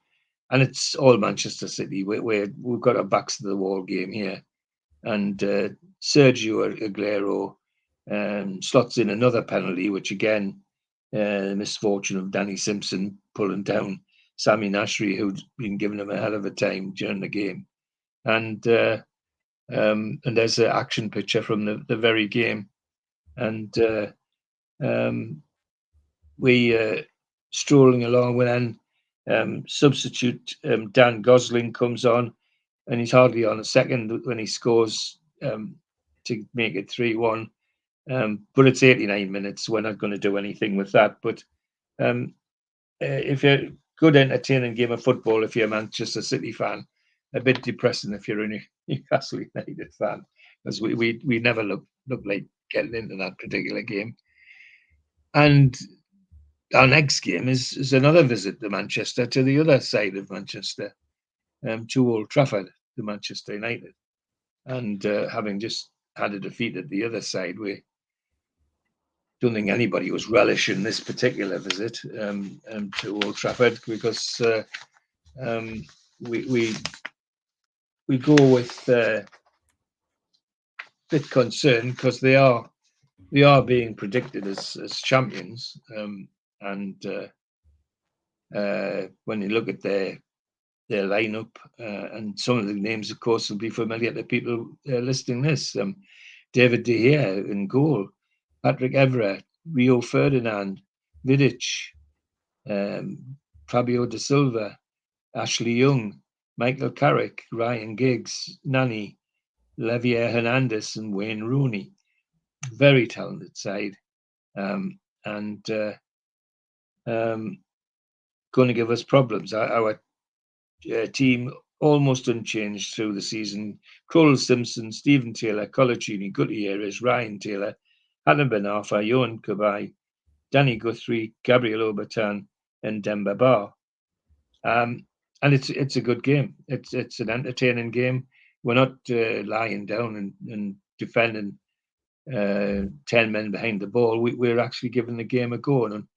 and it's all Manchester City. We've got our backs to the wall game here, and Sergio Aguero slots in another penalty, which again, misfortune of Danny Simpson pulling down Sami Nasri, who'd been giving him a hell of a time during the game, and there's an action picture from the very game, and we strolling along when substitute Dan Gosling comes on, and he's hardly on a second when he scores to make it 3-1. But it's 89 minutes. We're not going to do anything with that. But if you're a good, entertaining game of football, if you're a Manchester City fan, a bit depressing if you're a Newcastle United fan, because we never look like getting into that particular game. And our next game is another visit to Manchester, to the other side of Manchester, to Old Trafford, to Manchester United. And having just had a defeat at the other side, we don't think anybody was relishing this particular visit to Old Trafford, because we go with a bit concerned because they are being predicted as champions, and when you look at their lineup, and some of the names, of course, will be familiar to people listening this. David De Gea in goal, Patrick Evra, Rio Ferdinand, Vidic, Fabio De Silva, Ashley Young, Michael Carrick, Ryan Giggs, Nani, Levier Hernandez, and Wayne Rooney. Very talented side, and going to give us problems. Our team almost unchanged through the season. Cole Simpson, Stephen Taylor, Colaccini, Gutierrez, Ryan Taylor, Adam Ben Arfa, Johan Cabai, Danny Guthrie, Gabriel Obertan, and Demba Ba. And it's a good game. It's an entertaining game. We're not lying down and defending 10 men behind the ball. We're actually giving the game a go, and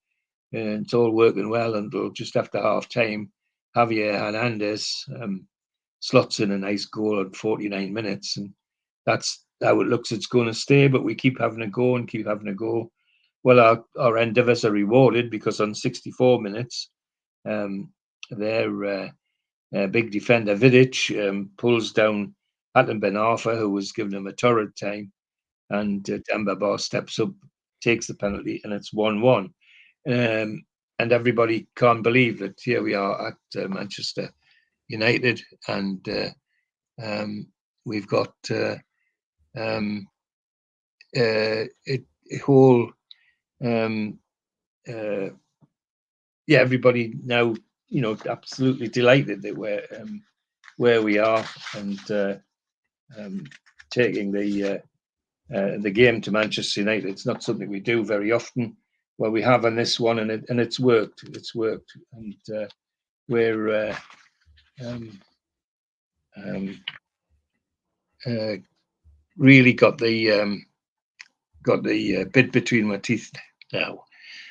it's all working well until just after half time. Javier Hernandez slots in a nice goal at 49 minutes, and that's how it looks. It's going to stay, but we keep having a go and keep having a go. Well, our endeavours are rewarded because on 64 minutes, their big defender Vidic pulls down Hatem Ben Arfa, who was giving him a torrid time, and Demba Ba steps up, takes the penalty, and it's 1-1. And everybody can't believe that here we are at Manchester United, and we've got a whole everybody now, absolutely delighted that we're where we are, and taking the game to Manchester United. It's not something we do very often. Well, we have on this one, and it's worked. It's worked, and we're really got the bit between my teeth now.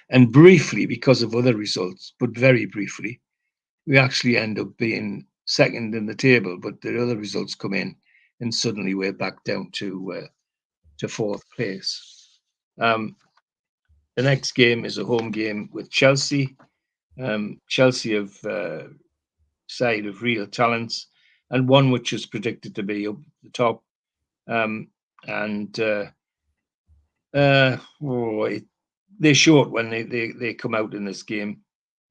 And briefly, because of other results, but very briefly, we actually end up being second in the table. But the other results come in, and suddenly we're back down to fourth place. The next game is a home game with Chelsea. Chelsea have side of real talents, and one which is predicted to be up the top. They're short when they come out in this game.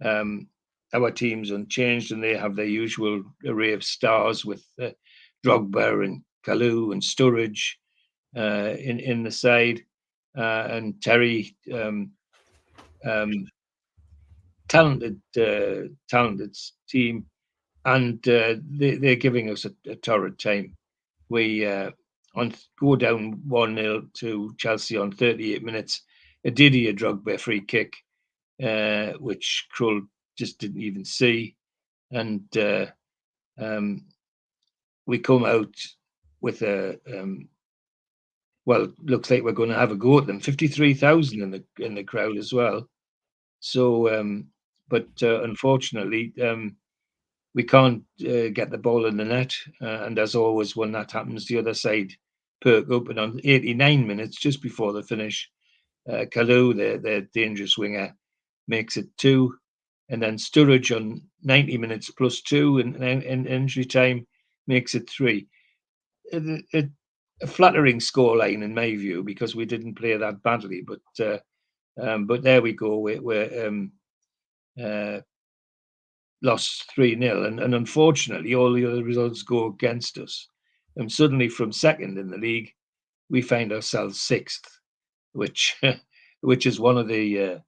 Our team's unchanged, and they have their usual array of stars with Drogba and Kalou and Sturridge in the side, and Terry, talented team, and they're giving us a torrid time. We go down 1-0 to Chelsea on 38 minutes. A Didier Drogba free kick, which Krull just didn't even see, and we come out with a looks like we're going to have a go at them. 53,000 in the crowd as well. So, but unfortunately, we can't get the ball in the net, and as always, when that happens, the other side perk up. And on 89 minutes, just before the finish, Kalou, their dangerous winger, makes it 2, and then Sturridge on 90 minutes plus 2 in injury time makes it 3. A flattering scoreline in my view, because we didn't play that badly, but there we go. We're lost 3-0, and unfortunately, all the other results go against us. And suddenly, from second in the league, we find ourselves 6th, which is one of the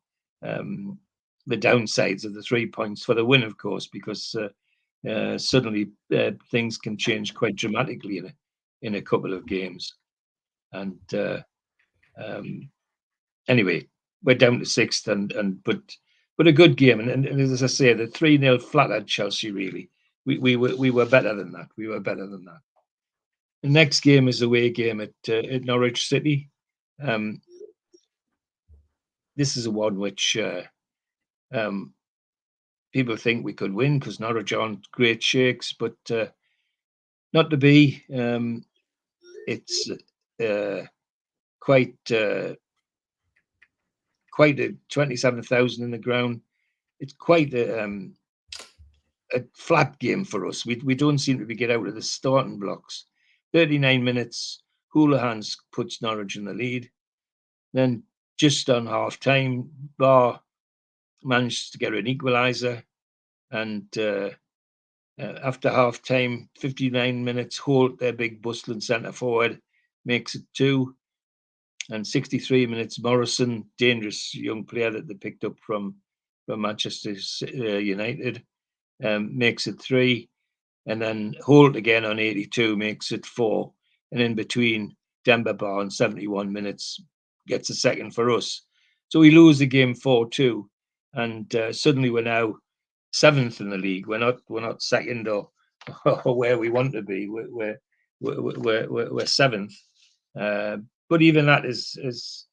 downsides of the 3 points for the win, of course, because suddenly things can change quite dramatically in a couple of games. And anyway, we're down to 6th, but a good game, and as I say, the 3-0 flattered Chelsea. Really, we were better than that. We were better than that. The next game is away game at Norwich City. This is a one which people think we could win because Norwich aren't great shakes, but not to be. It's quite a 27,000 in the ground. It's quite a flat game for us. We don't seem to be get out of the starting blocks. 39 minutes, Houlihan's puts Norwich in the lead. Then just on half time, Barr managed to get an equaliser, and after half time, 59 minutes, Holt, their big bustling centre forward, makes it 2. And 63 minutes, Morrison, dangerous young player that they picked up from Manchester United, makes it 3. And then Holt again on 82 makes it 4. And in between, Demba Ba on 71 minutes gets a second for us. So we lose the game 4-2. And suddenly we're now 7th in the league. We're not second or where we want to be. We're 7th. But even that is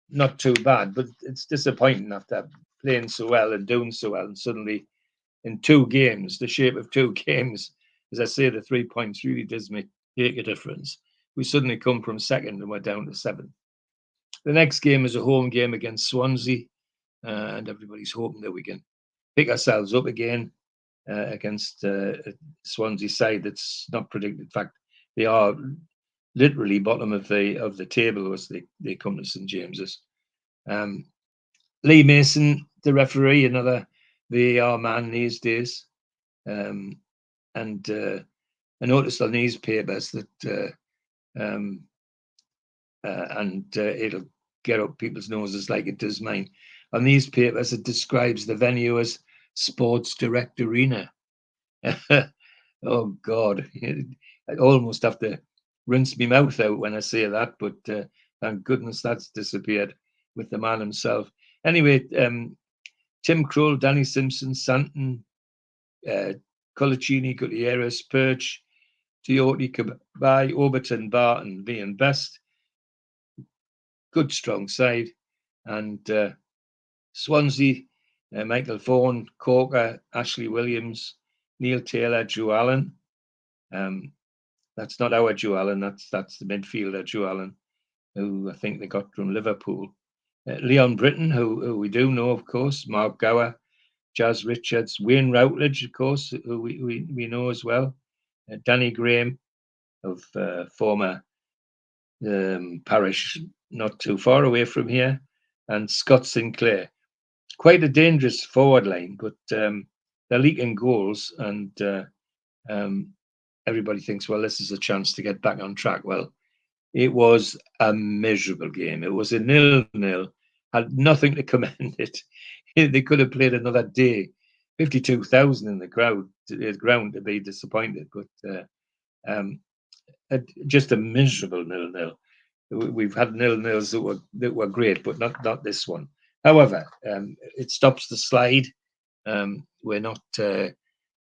not too bad. But it's disappointing after playing so well and doing so well, and suddenly in 2 games, the shape of 2 games, as I say, the 3 points really does make a difference. We suddenly come from 2nd and we're down to 7th. The next game is a home game against Swansea, and everybody's hoping that we can pick ourselves up again against Swansea side that's not predicted. In fact, they are literally bottom of the table as they come to St James's. Lee Mason, the referee, another VAR man these days, and I noticed on these papers that it'll get up people's noses like it does mine. On these papers, it describes the venue as Sports Direct Arena. Oh God, I almost have to rinse my mouth out when I say that, but thank goodness that's disappeared with the man himself. Anyway, Tim Krul, Danny Simpson, Santon, Colaccini, Gutierrez, Perch, Tiote, Kabai, Overton, Barton, being best. Good strong side. And Swansea, Michael Vaughan, Corker, Ashley Williams, Neil Taylor, Joe Allen. That's not our Joe Allen, that's the midfielder Joe Allen, who I think they got from Liverpool. Leon Britton, who we do know, of course, Mark Gower, Jazz Richards, Wayne Routledge, of course, who we know as well, Danny Graham of former parish not too far away from here, and Scott Sinclair. Quite a dangerous forward line, but they're leaking goals, and everybody thinks, well, this is a chance to get back on track. Well, it was a miserable game. It was a 0-0, had nothing to commend it. They could have played another day. 52,000 in the ground to be disappointed, but just a miserable 0-0. We've had 0-0s that were great, but not this one. However, it stops the slide. We're not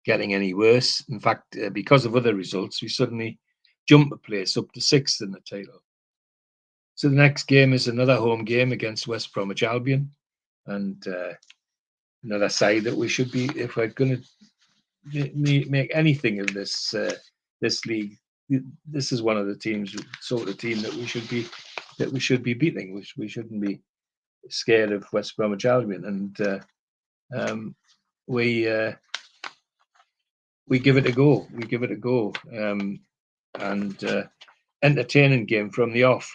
getting any worse. In fact, because of other results, we suddenly jump a place up to 6th in the table. So the next game is another home game against West Bromwich Albion, and another side that we should be, if we're going to make anything of this league, this is one of the teams, sort of team that we should be beating. We shouldn't be scared of West Bromwich Albion, and we give it a go. We give it a go, and entertaining game from the off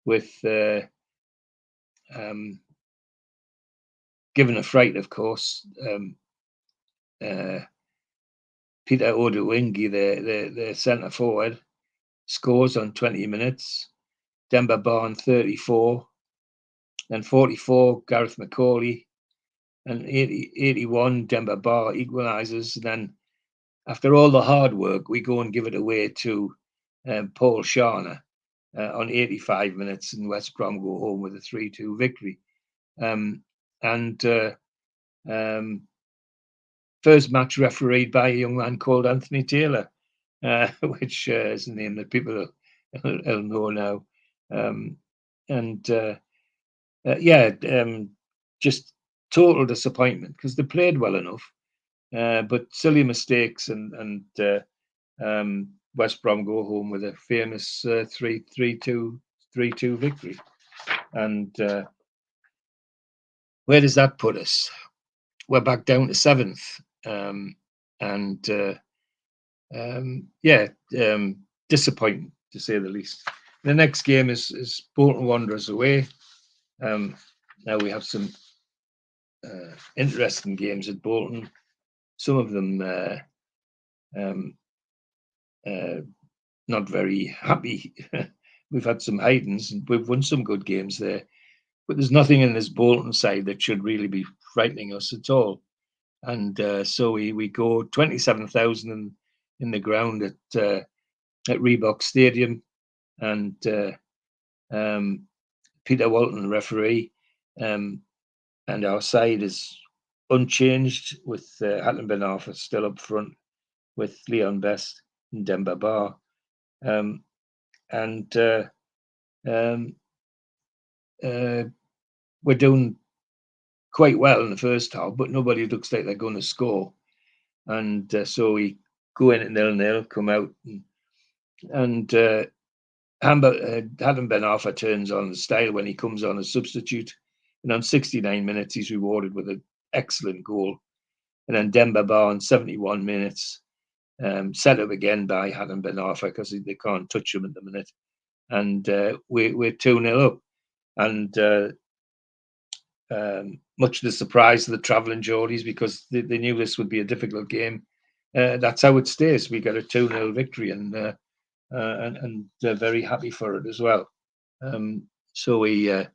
with given a fright, of course. Peter Oduwingi, the centre forward, scores on 20 minutes. Demba Ba on 34. Then 44, Gareth McCauley. And 81, Demba Ba equalises. And then after all the hard work, we go and give it away to Paul Sharner on 85 minutes, and West Brom go home with a 3-2 victory. First match refereed by a young man called Anthony Taylor, which is a name that people will know now. Just total disappointment because they played well enough, but silly mistakes and West Brom go home with a famous 3-2 victory. And where does that put us? We're back down to 7th. Disappointing to say the least. The next game is Bolton Wanderers away. Now we have some interesting games at Bolton. Some of them not very happy. We've had some hidings and we've won some good games there, but there's nothing in this Bolton side that should really be frightening us at all. And so we go 27,000 in the ground at Reebok Stadium, and Peter Walton, referee, and our side is unchanged with Hatton Ben Arfa still up front with Leon Best and Demba Ba. We're doing quite well in the first half, but nobody looks like they're going to score. And so we go in at 0-0, come out, and Hatton Ben Arfa turns on the style when he comes on as substitute. And on 69 minutes, he's rewarded with an excellent goal. And then Demba Ba on 71 minutes, set up again by Hatton Ben Arfa because they can't touch him at the minute. And we're 2-0 up. And much to the surprise of the travelling Geordies, because they knew this would be a difficult game. That's how it stays. We got a 2-0 victory, and very happy for it as well. So we're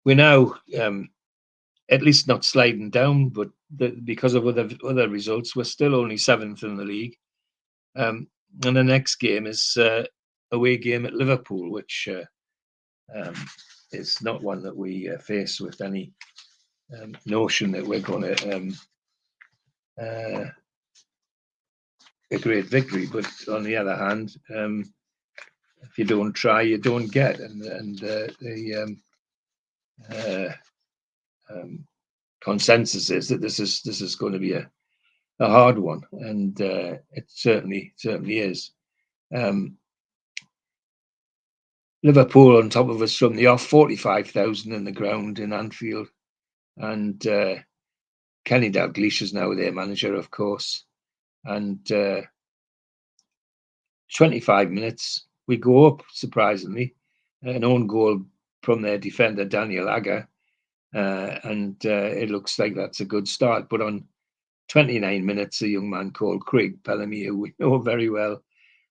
now at least not sliding down, but because of other results, we're still only 7th in the league. And the next game is away game at Liverpool, which is not one that we face with any notion that we're going to a great victory. But on the other hand, if you don't try, you don't get. And the consensus is that this is going to be a hard one, and it certainly is. Liverpool on top of us from the off, 45,000 in the ground in Anfield, and Kenny Dalglish is now their manager, of course. And 25 minutes, we go up, surprisingly, an own goal from their defender, Daniel Agger, and it looks like that's a good start. But on 29 minutes, a young man called Craig Bellamy, who we know very well,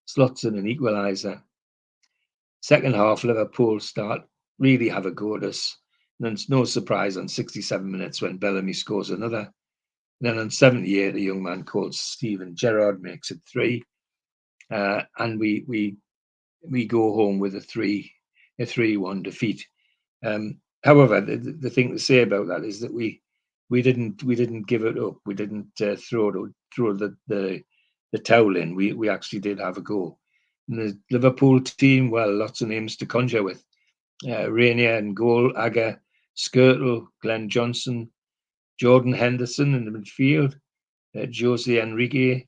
slots in an equaliser. Second half, Liverpool start really have a go at us. And it's no surprise on 67 minutes when Bellamy scores another. And then on 78, a young man called Steven Gerrard makes it 3. And we go home with a 3-1 defeat. However, the thing to say about that is that we didn't give it up. We didn't throw the towel in. We actually did have a go. And the Liverpool team, well, lots of names to conjure with. Rainier in goal, Agger, Skirtle, Glenn Johnson, Jordan Henderson in the midfield, Jose Enrique,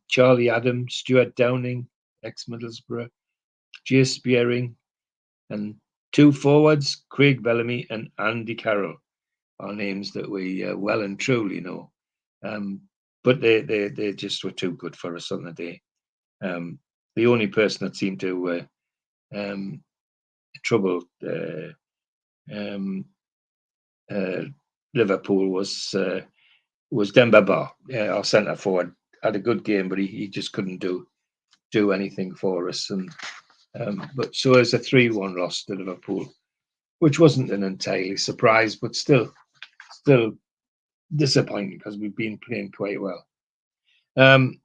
Charlie Adam, Stuart Downing, ex-Middlesbrough, Jay Spearing, and 2 forwards, Craig Bellamy and Andy Carroll, are names that we well and truly know. But they just were too good for us on the day. The only person that seemed to trouble Liverpool was Demba Ba, our centre forward. Had a good game, but he just couldn't do anything for us. And but so it's a 3-1 loss to Liverpool, which wasn't an entirely surprise, but still disappointing because we've been playing quite well. And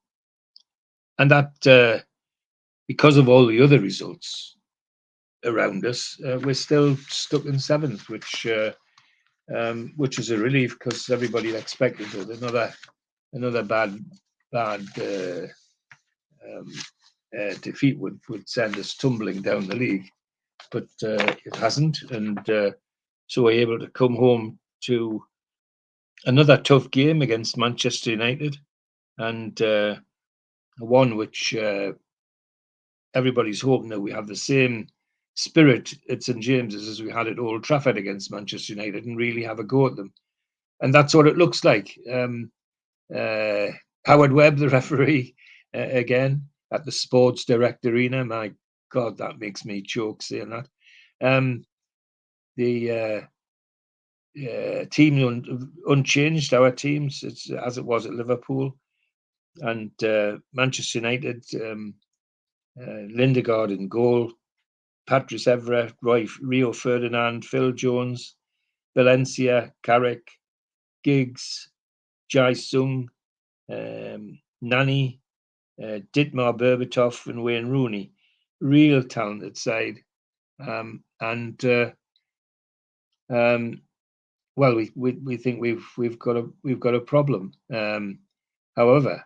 that because of all the other results around us, we're still stuck in 7th, which is a relief because everybody expected that another bad defeat would send us tumbling down the league, but it hasn't, and so we're able to come home to another tough game against Manchester United, and one which everybody's hoping that we have the same spirit at St James's as we had at Old Trafford against Manchester United and really have a go at them. And that's what it looks like. Howard Webb, the referee, again at the Sports Direct Arena. My God, that makes me choke saying that. The team unchanged, our teams, it's as it was at Liverpool. And Manchester United, Lindegaard in goal, Patrice Evra, Rio Ferdinand, Phil Jones, Valencia, Carrick, Giggs, Jai Sung, Nani, Dietmar Berbatov, and Wayne Rooney. Real talented side. Well, we think we've got a problem. However,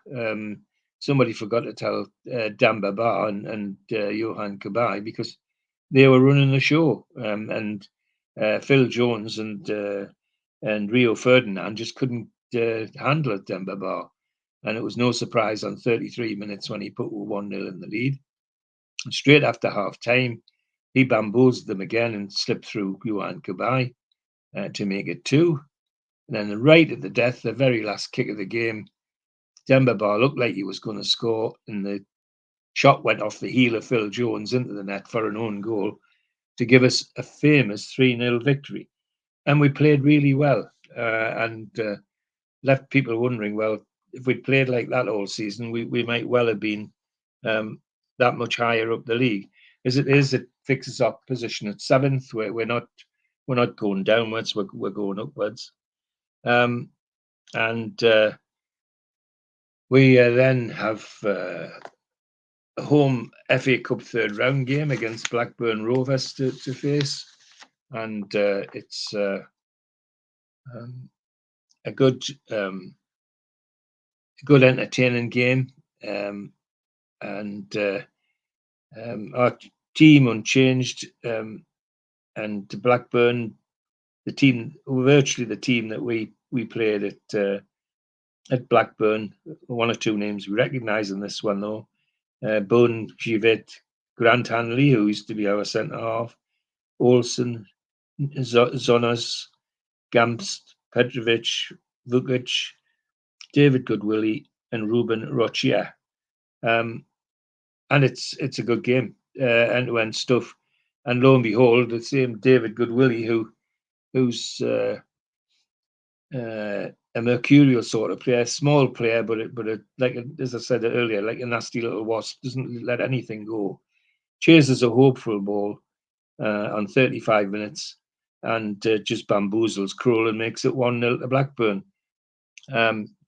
somebody forgot to tell Demba Ba and Johan Cabaye, because they were running the show, and Phil Jones and Rio Ferdinand just couldn't handle it, Demba Ba. And it was no surprise on 33 minutes when he put 1-0 in the lead. And straight after half time, he bamboozled them again and slipped through Johan Cabaye to make it 2. And then right at the death, the very last kick of the game, Demba Ba looked like he was going to score, and the shot went off the heel of Phil Jones into the net for an own goal to give us a famous 3-0 victory. And we played really well, and left people wondering, well, if we'd played like that all season, we might well have been that much higher up the league. As it is, it fixes our position at 7th. We're not going downwards, we're going upwards. We then have a home FA Cup third round game against Blackburn Rovers to face, and it's a good entertaining game, and our team unchanged, and Blackburn, virtually the team that we played at Blackburn. One or two names we recognise in this one though: Bone Givet, Grant Hanley, who used to be our centre half, Olsen, Zonas, Gamst, Petrovic, Vukic, David Goodwillie, and Ruben Rochia. And it's a good game, end-to-end stuff. And lo and behold, the same David Goodwillie, who's a mercurial sort of player, small player, but as I said earlier, like a nasty little wasp, doesn't let anything go. Chases a hopeful ball on 35 minutes and just bamboozles Kroll and makes it 1-0 to Blackburn.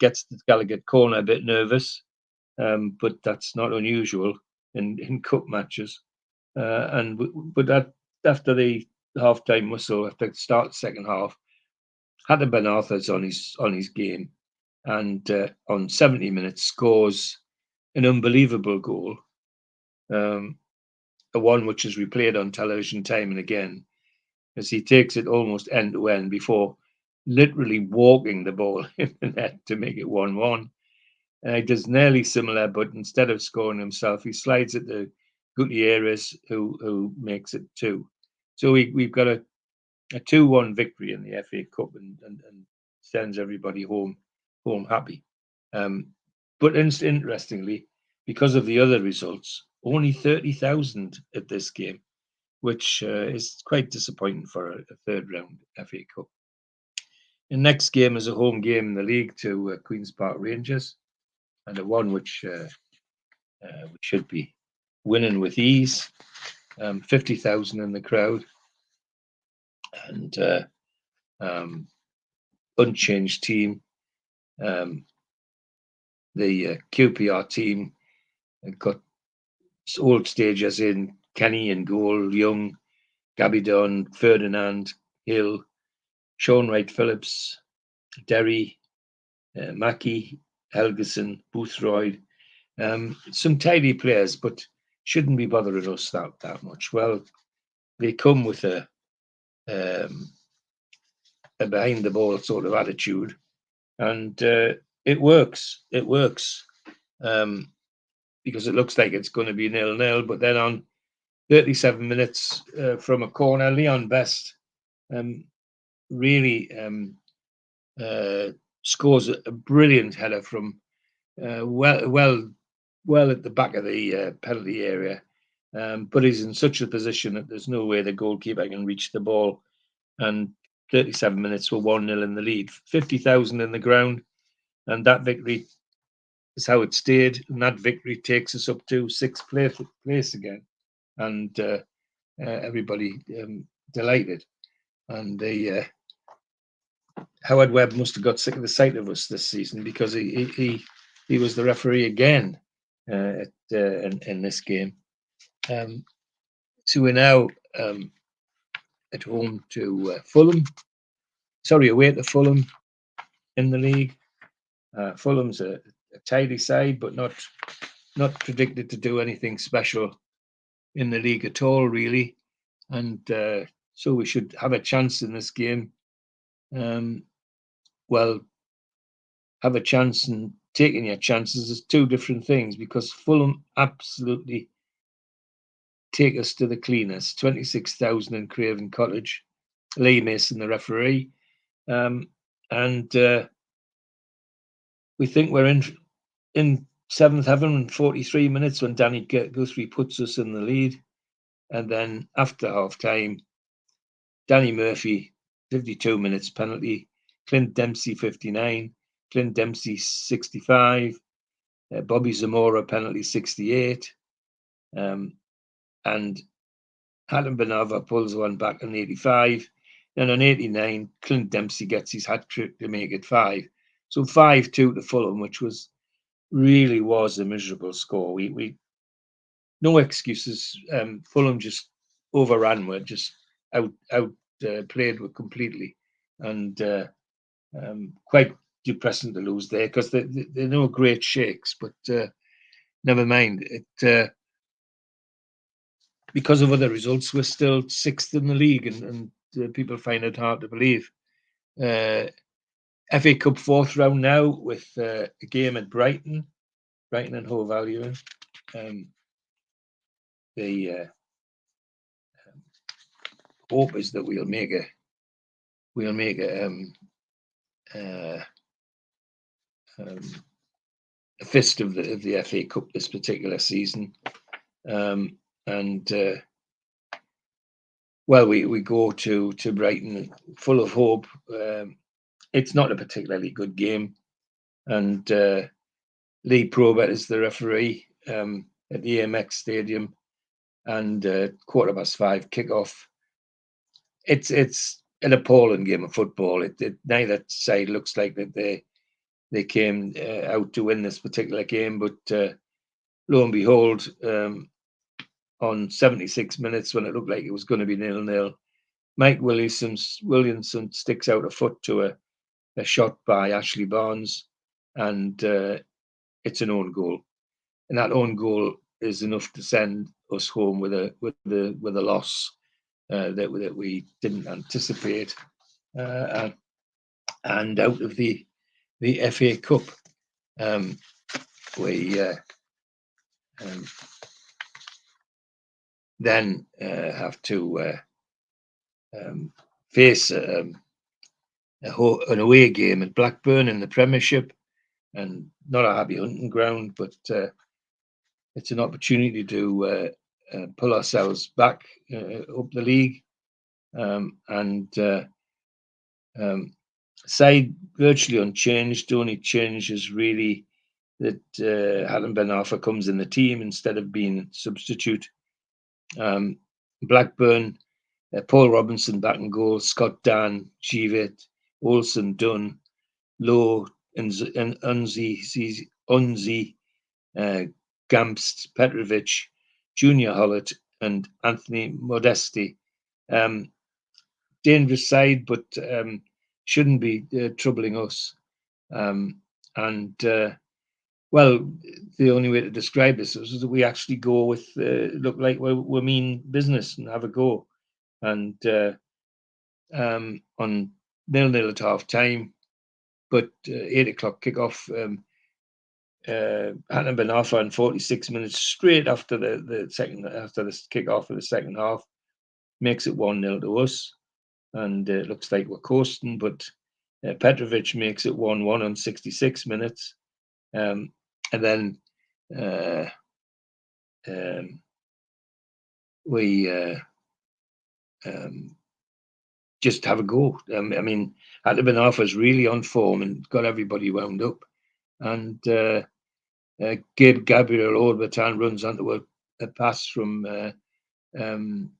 Gets the Gallagher corner a bit nervous, but that's not unusual in cup matches. But that after the half-time whistle, after the start of the second half, had Ben Arthur's on his game, and on 70 minutes scores an unbelievable goal, the one which is replayed on television time and again, as he takes it almost end to end before literally walking the ball in the net to make it 1-1. He does nearly similar, but instead of scoring himself, he slides it to Gutierrez, who makes it 2. So we've got a 2-1 victory in the FA Cup and sends everybody home happy. But interestingly, because of the other results, only 30,000 at this game, which is quite disappointing for a third round FA Cup. The next game is a home game in the league to Queen's Park Rangers, and the one which we should be winning with ease. 50,000 in the crowd, and unchanged team. The QPR team got old stagers in: Kenny in goal, Young, Gabidon, Ferdinand, Hill, Sean Wright-Phillips, Derry, Mackie, Helgeson, Boothroyd. Some tidy players, but shouldn't be bothering us that much. Well, they come with a a behind the ball sort of attitude, and it works. It works because it looks like it's going to be 0-0, but then on 37 minutes from a corner, Leon Best really scores a brilliant header from well at the back of the penalty area, but he's in such a position that there's no way the goalkeeper can reach the ball. And 37 minutes were 1-0 in the lead, 50,000 in the ground, and that victory is how it stayed. And that victory takes us up to sixth place again, and everybody delighted. And Howard Webb must have got sick of the sight of us this season, because he was the referee again in this game. So we're now at home to Fulham. Sorry, away to Fulham in the league. Fulham's a tidy side, but not predicted to do anything special in the league at all, really. And so we should have a chance in this game. Well, have a chance, and taking your chances is two different things, because Fulham absolutely take us to the cleaners. 26,000 in Craven Cottage. Lee Mason, the referee. And we think we're in seventh heaven, 43 minutes, when Danny Guthrie puts us in the lead. And then after half time, Danny Murphy, 52 minutes penalty, Clint Dempsey, 59, Clint Dempsey, 65, Bobby Zamora penalty, 68, and Adam Benava pulls one back on 85. And on 89, Clint Dempsey gets his hat trick to make it 5. So 5-2 to Fulham, which really was a miserable score. We no excuses. Fulham just overran. We're just out played with completely, and quite depressing to lose there, because they're no great shakes. But never mind. It because of other results, we're still 6th in the league, and people find it hard to believe. FA Cup 4th round now, with a game at Brighton and Hove Albion. The hope is that we'll make a fist of the FA Cup this particular season, and well, we go to Brighton full of hope. It's not a particularly good game, and Lee Probert is the referee at the AMX Stadium, and 5:15 kickoff. It's an appalling game of football. Neither side looks like that they came out to win this particular game, but lo and behold, on 76 minutes, when it looked like it was going to be 0-0, Mike Williamson sticks out a foot to a shot by Ashley Barnes, and it's an own goal. And that own goal is enough to send us home with a loss that we didn't anticipate, and out of the FA Cup. We then have to face an away game at Blackburn in the Premiership, and not a happy hunting ground, but it's an opportunity to pull ourselves back up the league, and side virtually unchanged. The only change is really that Adam Ben Arfa comes in the team instead of being substitute. Blackburn, Paul Robinson back in goal, Scott Dan, Jeevett, Olsen, Dunn, Lowe, and Unzi, Gamst, Petrovic, Junior Hollett, and Anthony Modesti. Dangerous side, but shouldn't be troubling us. Well, the only way to describe this is that we actually go with look like we mean business and have a go. And on 0-0 at half time, but 8 o'clock kickoff. Hadn't been off on 46 minutes straight after the kick-off of the second half, makes it 1-0 to us, and it looks like we're coasting. But Petrovic makes it 1-1 on 66 minutes, and then we just have a go. I mean, had been off was really on form and got everybody wound up, and Gabriel Orbertan runs onto a pass from Hatton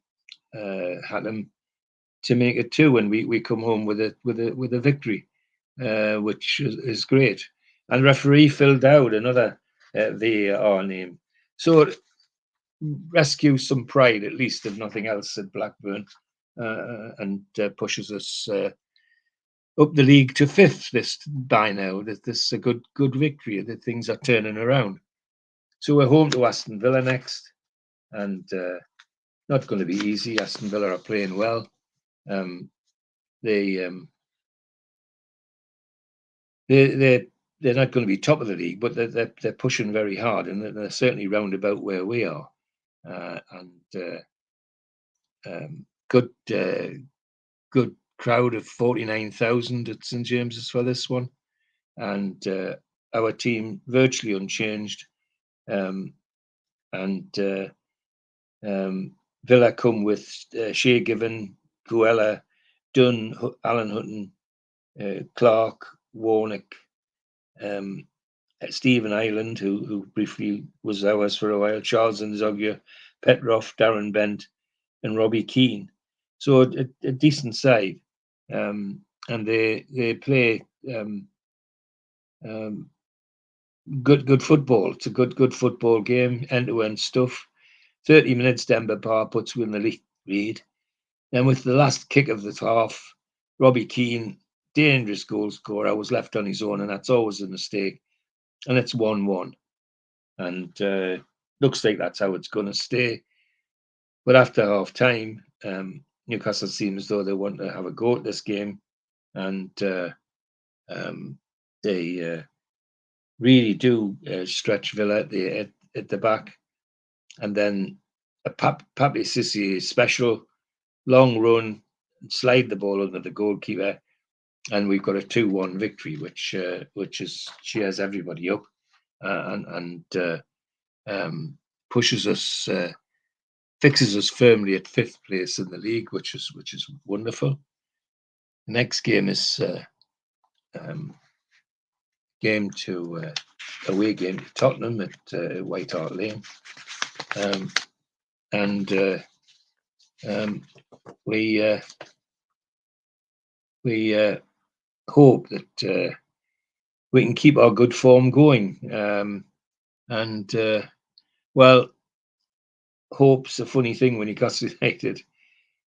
to make it 2, and we come home with a victory, which is great. And referee filled out another VAR name, so rescue some pride, at least, if nothing else, at Blackburn, and pushes us up the league to 5th this by now. That this is a good victory, that things are turning around. So we're home to Aston Villa next, and not going to be easy. Aston Villa are playing well. They're not going to be top of the league, but they're pushing very hard, and they're certainly round about where we are. Good crowd of 49,000 at St James's for this one, and our team virtually unchanged. Villa come with Shea Given, Guella, Dunn, Alan Hutton, Clark, Warnock, Stephen Ireland, who briefly was ours for a while, Charles Nzoggia, Petrov, Darren Bent, and Robbie Keane. So a decent side, and they play good football. It's a good football game, end-to-end stuff. 30 minutes, Denver Parr puts in the lead. And with the last kick of the half, Robbie Keane, dangerous goal scorer, was left on his own, and that's always a mistake. And it's 1-1. And looks like that's how it's going to stay. But after half time, Newcastle seems as though they want to have a go at this game. And they really do stretch Villa at the back. And then a Papi Sissi special, long run, slide the ball under the goalkeeper, and we've got a 2-1 victory, which cheers everybody up, and pushes us, fixes us firmly at 5th place in the league, which is wonderful. The next game is away game to Tottenham at White Hart Lane, and we hope that we can keep our good form going. Well, hope's a funny thing when Newcastle United.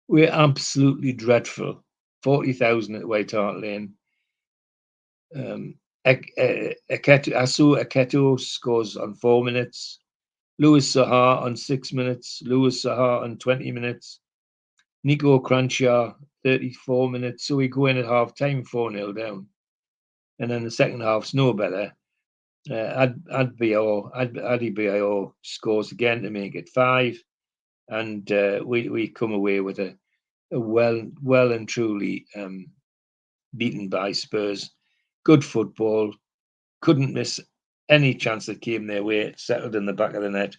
We're absolutely dreadful. 40,000 at White Hart Lane. Asu Aketo scores on 4 minutes. Louis Sahar on 6 minutes. Louis Sahar on 20 minutes. Nico Cranchar, 34 minutes. So we go in at half time 4-0 down. And then the second half's no better. Adebayor scores again to make it 5. And we come away with a well and truly beaten by Spurs. Good football. Couldn't miss any chance that came their way. Settled in the back of the net.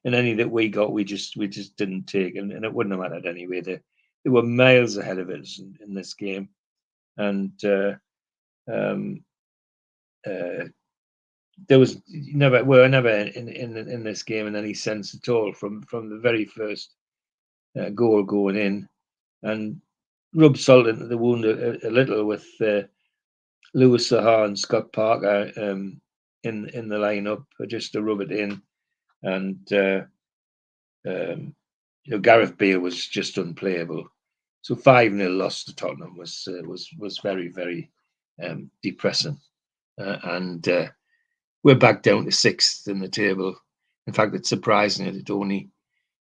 And any that we got, we just didn't take, and it wouldn't have mattered anyway. They were miles ahead of us in this game, and there was we were never in this game in any sense at all from the very first goal going in, and rubbed salt into the wound a little with Louis Sahar and Scott Parker in the lineup, just to rub it in. And Gareth Bale was just unplayable. So 5-0 loss to Tottenham was very, very depressing. And we're back down to 6th in the table. In fact, it's surprising that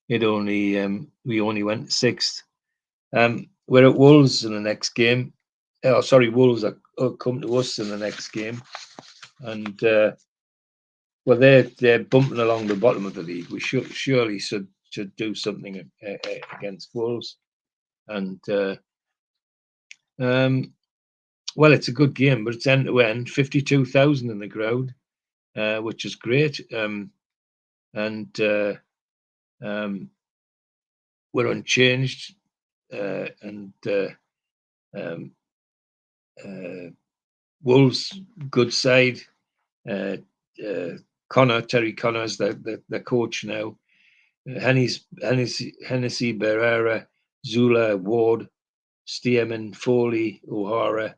we only went 6th. We're at Wolves in the next game. Wolves are come to us in the next game, and well, they're bumping along the bottom of the league. We surely should do something against Wolves, and well, it's a good game, but it's end to end. 52,000 in the crowd, which is great, and we're unchanged, and Wolves, good side. Terry Connor's the coach now. Hennessy, Barrera, Zula, Ward, Stearman, Foley, O'Hara,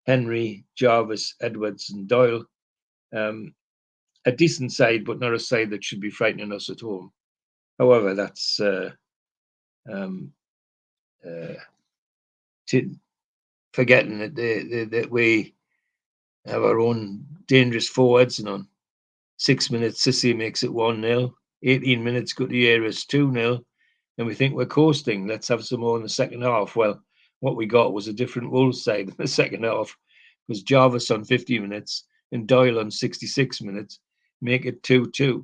Henry, Jarvis, Edwards, and Doyle. A decent side, but not a side that should be frightening us at home. However, that's forgetting that we have our own dangerous forwards, and on 6 minutes, Sissy makes it 1-0. 18 minutes, Gutierrez is 2-0, and we think we're coasting. Let's have some more in the second half. Well, what we got was a different Wolves side in the second half, because Jarvis on 50 minutes and Doyle on 66 minutes make it 2-2.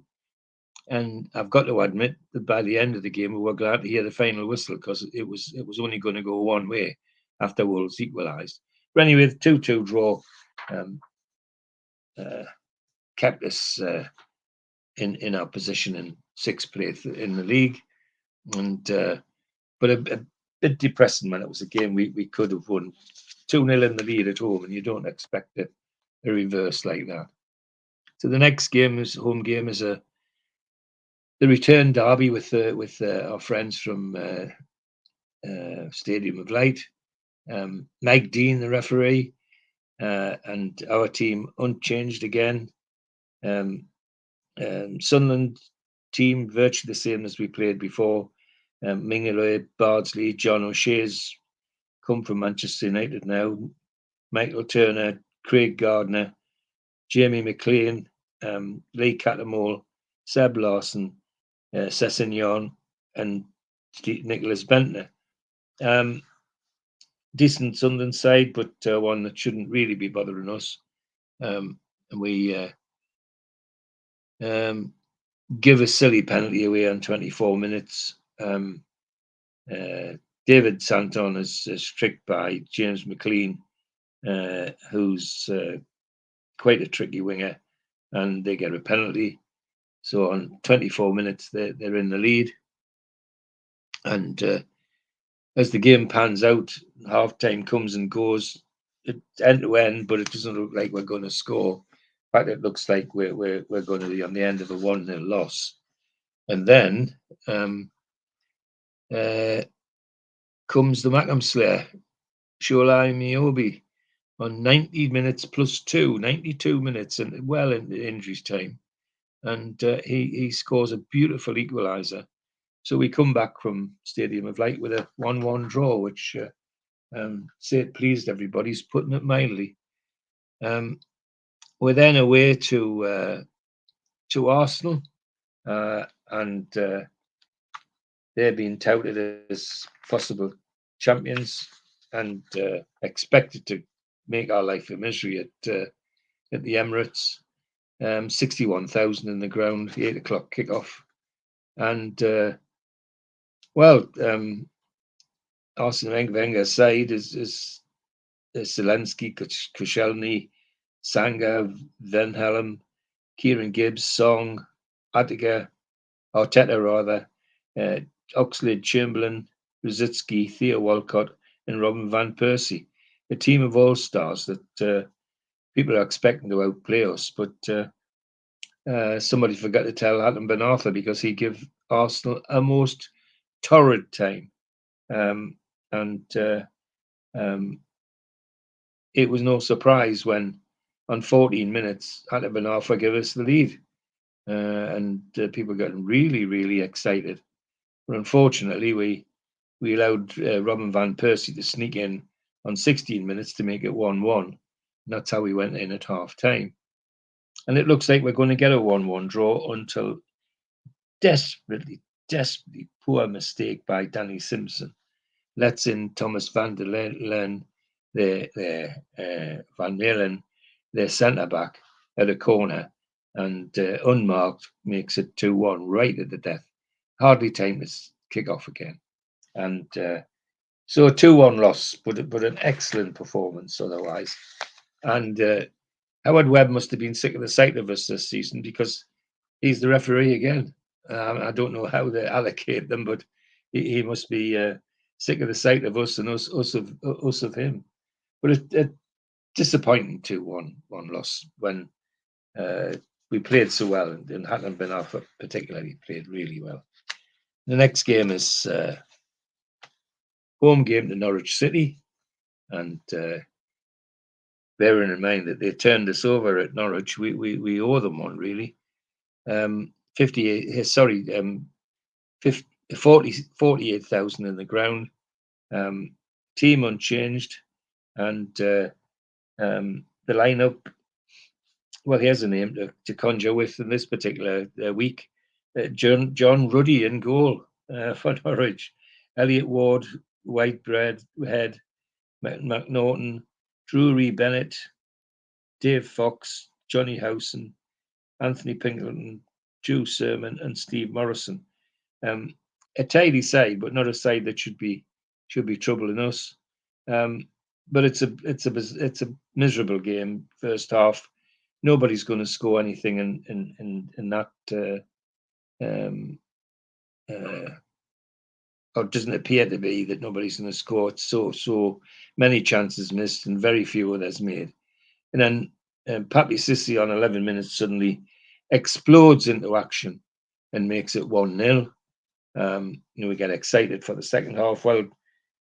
And I've got to admit that by the end of the game, we were glad to hear the final whistle, because it was only going to go one way after Wolves equalised. But anyway, the 2-2 draw kept us in our position in sixth place in the league, and but a bit depressing when it was a game we could have won 2-0 in the lead at home, and you don't expect a reverse like that. So the next game is home game is the return derby with our friends from Stadium of Light. Mike Dean, the referee, and our team unchanged again. Sunderland team virtually the same as we played before. Mingaloy, Bardsley, John O'Shea's come from Manchester United now. Michael Turner, Craig Gardner, Jamie McLean, Lee Catamole, Seb Larson, Sessignon, and Nicholas Bentner. Decent Sunderland side, but one that shouldn't really be bothering us. And we give a silly penalty away on 24 minutes. David Santon is tricked by James McLean, who's quite a tricky winger, and they get a penalty. So on 24 minutes, they're in the lead. And as the game pans out, half-time comes and goes. It's end to end, but it doesn't look like we're going to score. In fact, it looks like we're going to be on the end of a 1-0 loss. And then comes the Macam Slayer, Sholai Miobi, on 90 minutes plus 2, 92 minutes, and well into injuries time. And he scores a beautiful equaliser. So we come back from Stadium of Light with a 1-1 draw, which, say it pleased everybody's putting it mildly. We're then away to Arsenal, and they're being touted as possible champions and expected to make our life a misery at the Emirates. 61,000 in the ground, 8 o'clock kickoff, and Arsene Wenger's side is Zelensky, Koscielny, Sanga, Van Helm, Kieran Gibbs, Song, Arteta, Oxlade, Chamberlain, Rosicki, Theo Walcott, and Robin van Persie. A team of all-stars that people are expecting to outplay us, but somebody forgot to tell Hatem Ben Arthur, because he gave Arsenal a most torrid time. It was no surprise when on 14 minutes Hatem Ben Arthur gave us the lead, and people got really, really excited. But unfortunately, we allowed Robin van Persie to sneak in on 16 minutes to make it 1-1. And that's how we went in at half time. And it looks like we're going to get a 1-1 draw until desperately poor mistake by Danny Simpson lets in Thomas van der Len Van Malen, their centre back, at a corner, and unmarked makes it 2-1 right at the death. Hardly time to kick off again, and so a 2-1 loss, but an excellent performance otherwise. And Howard Webb must have been sick of the sight of us this season because he's the referee again. I don't know how they allocate them, but he must be sick of the sight of us and us of him. But a disappointing 2-1 loss when we played so well, and Hatton Ben Arthur particularly played really well. The next game is home game to Norwich City, and bearing in mind that they turned us over at Norwich, we owe them one really. 48,000 in the ground, team unchanged, and the lineup. Well, here's a name to conjure with in this particular week. John Ruddy in goal for Norwich. Elliot Ward, Whitebread, Head, McNaughton, Drury Bennett, Dave Fox, Johnny Howson, Anthony Pinkleton, Drew Sermon, and Steve Morrison. A tidy side, but not a side that should be troubling us. But it's a miserable game. First half, nobody's going to score anything in that. Or doesn't appear to be that nobody's going to score. It's so many chances missed and very few others made. And then Papi Sissi on 11 minutes suddenly explodes into action and makes it 1-0. We get excited for the second half. Well,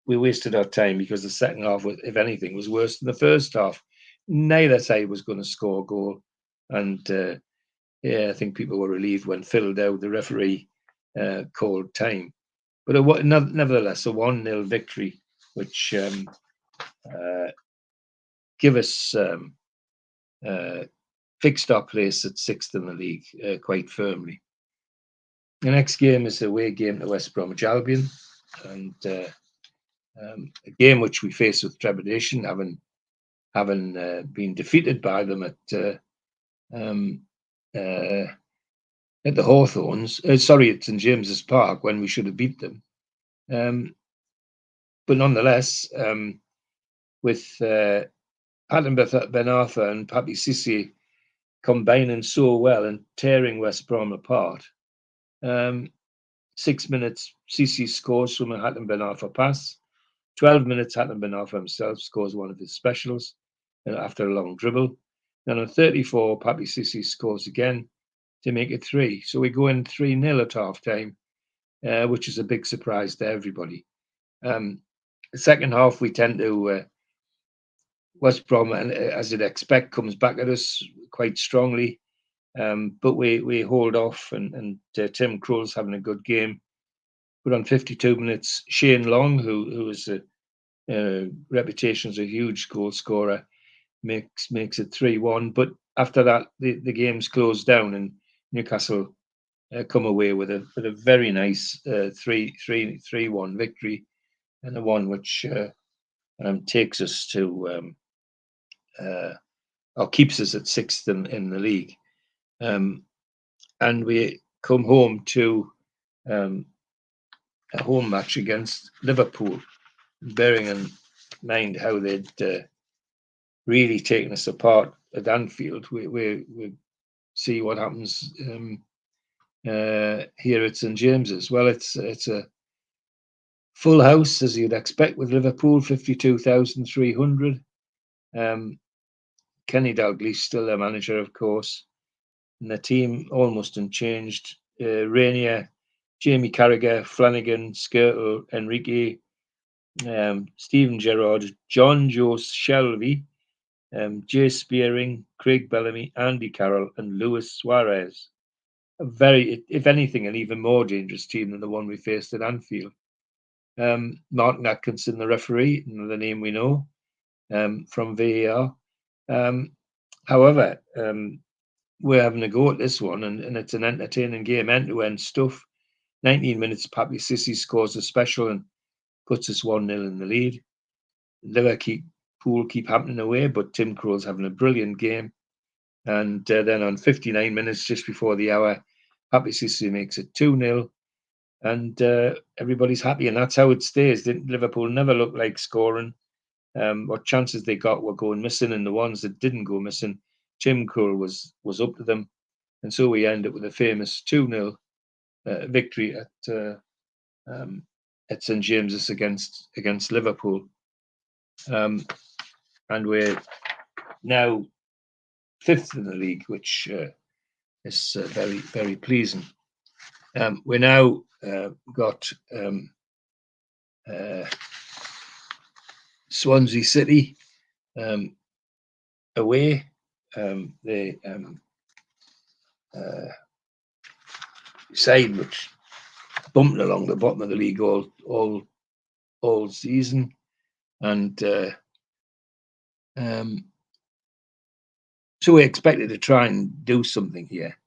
we wasted our time because the second half, if anything, was worse than the first half. Neither side was going to score a goal. And I think people were relieved when Phil Dowd, the referee, called time. But nevertheless, a 1-0 victory, which give us fixed our place at 6th in the league quite firmly. The next game is the away game to West Bromwich Albion, and a game which we face with trepidation, having been defeated by them at the Hawthorns. At St James's Park when we should have beat them. But nonetheless, with Hatton Ben Arthur and Papi Sissi combining so well and tearing West Brom apart. 6 minutes, Sissi scores from a Hatton Ben Arthur pass. 12 minutes, Hatton Ben Arthur himself scores one of his specials after a long dribble. Then on 34, Papi Sissi scores again to make it 3. So we go in 3-0 at half time, which is a big surprise to everybody. The second half, we tend to West Brom, as you'd expect, comes back at us quite strongly. But we hold off, and Tim Krul's having a good game. But on 52 minutes, Shane Long, who has a reputation as a huge goal scorer, makes it 3-1. But after that, the game's closed down, and Newcastle come away with a very nice 3-1 victory, and a one which takes us to or keeps us at 6th in the league. And we come home to a home match against Liverpool, bearing in mind how they'd really taken us apart at Anfield. We see what happens here at St James's. Well, it's a full house, as you'd expect with Liverpool, 52,300. Kenny Dalglish still their manager, of course. And the team almost unchanged. Rainier, Jamie Carragher, Flanagan, Skirtle, Enrique, Stephen Gerrard, John Joe Shelby, Jay Spearing, Craig Bellamy, Andy Carroll, and Luis Suarez. A very, if anything, an even more dangerous team than the one we faced at Anfield. Martin Atkinson, the referee, another name we know from VAR. However, we're having a go at this one, and it's an entertaining game, end-to-end stuff. 19 minutes, Papi Sissi scores a special and puts us 1-0 in the lead. Liverpool keep happening away, but Tim Krul's having a brilliant game. And then on 59 minutes, just before the hour, Papi Cissé makes it 2-0. And everybody's happy, and that's how it stays. Liverpool never looked like scoring. What chances they got were going missing, and the ones that didn't go missing, Tim Krul was up to them. And so we end up with a famous 2-0 victory at St James's against Liverpool. And we're now 5th in the league, which is very, very pleasing. We now got Swansea City away. They side which bumping along the bottom of the league all season, and so we expected to try and do something here,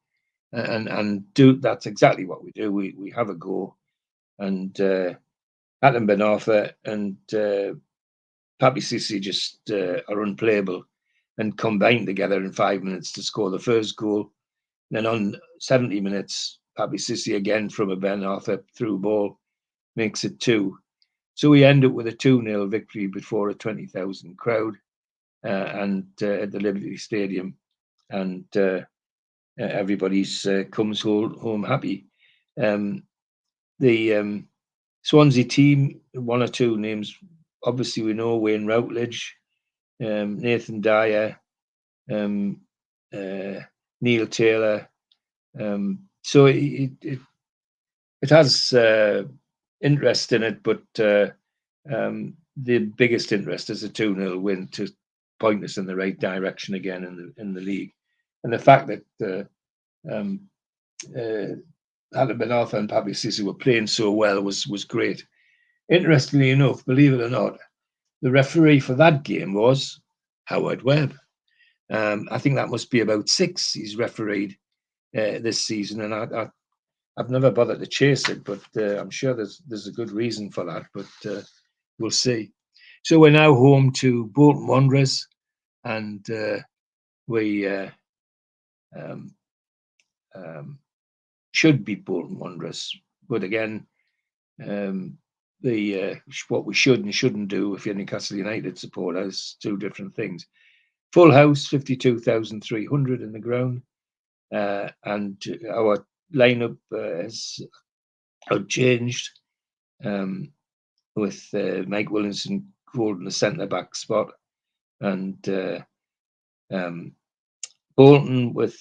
and do. That's exactly what we do. We have a go, and Adam Ben Arthur and Papi Cissé just are unplayable, and combined together in 5 minutes to score the first goal. Then on 70 minutes, Papi Cissé again from a Ben Arthur through ball makes it 2. So we end up with a 2-0 victory before a 20,000 crowd, and at the Liberty Stadium, and everybody's comes home happy. The Swansea team, 1 or 2 names, obviously we know: Wayne Routledge, Nathan Dyer, Neil Taylor. So it has interest in it, but the biggest interest is a 2-0 win to point us in the right direction again in the league. And the fact that Adam Ben Arthur and Papi Cissé were playing so well was great. Interestingly enough, believe it or not, the referee for that game was Howard Webb. I think that must be about 6 he's refereed this season, and I've never bothered to chase it, but I'm sure there's a good reason for that, but we'll see. So we're now home to Bolton Wanderers, and we should beat Bolton Wanderers. But again, what we should and shouldn't do if you're Newcastle United supporter is 2 different things. Full house, 52,300 in the ground, and our lineup has changed, with Mike Williamson holding the centre back spot, and Bolton with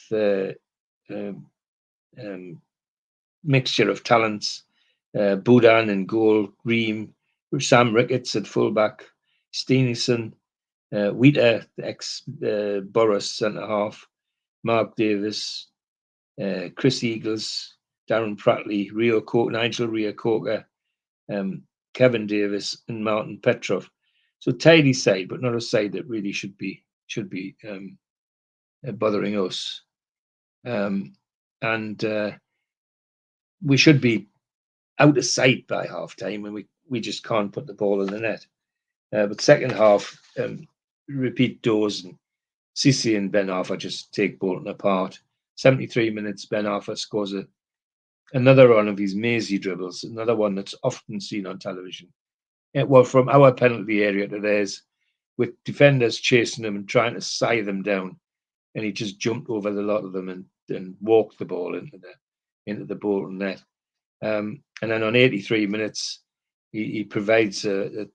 mixture of talents: Boudin in goal, Ream, Sam Ricketts at fullback, Steenison, Wheater, the ex-Boris centre half, Mark Davis, Chris Eagles, Darren Pratley, Nigel Rio-Coker, Kevin Davis, and Martin Petrov. So tidy side, but not a side that really should be bothering us. And we should be out of sight by half time, and we just can't put the ball in the net. But second half, repeat doors, and Cissé and Ben Arthur just take Bolton apart. 73 minutes, Ben Arthur scores another one of his mazy dribbles, another one that's often seen on television. Well, from our penalty area to theirs, with defenders chasing him and trying to sigh them down, and he just jumped over the lot of them and walked the ball into the Bolton net. And then on 83 minutes, he provides a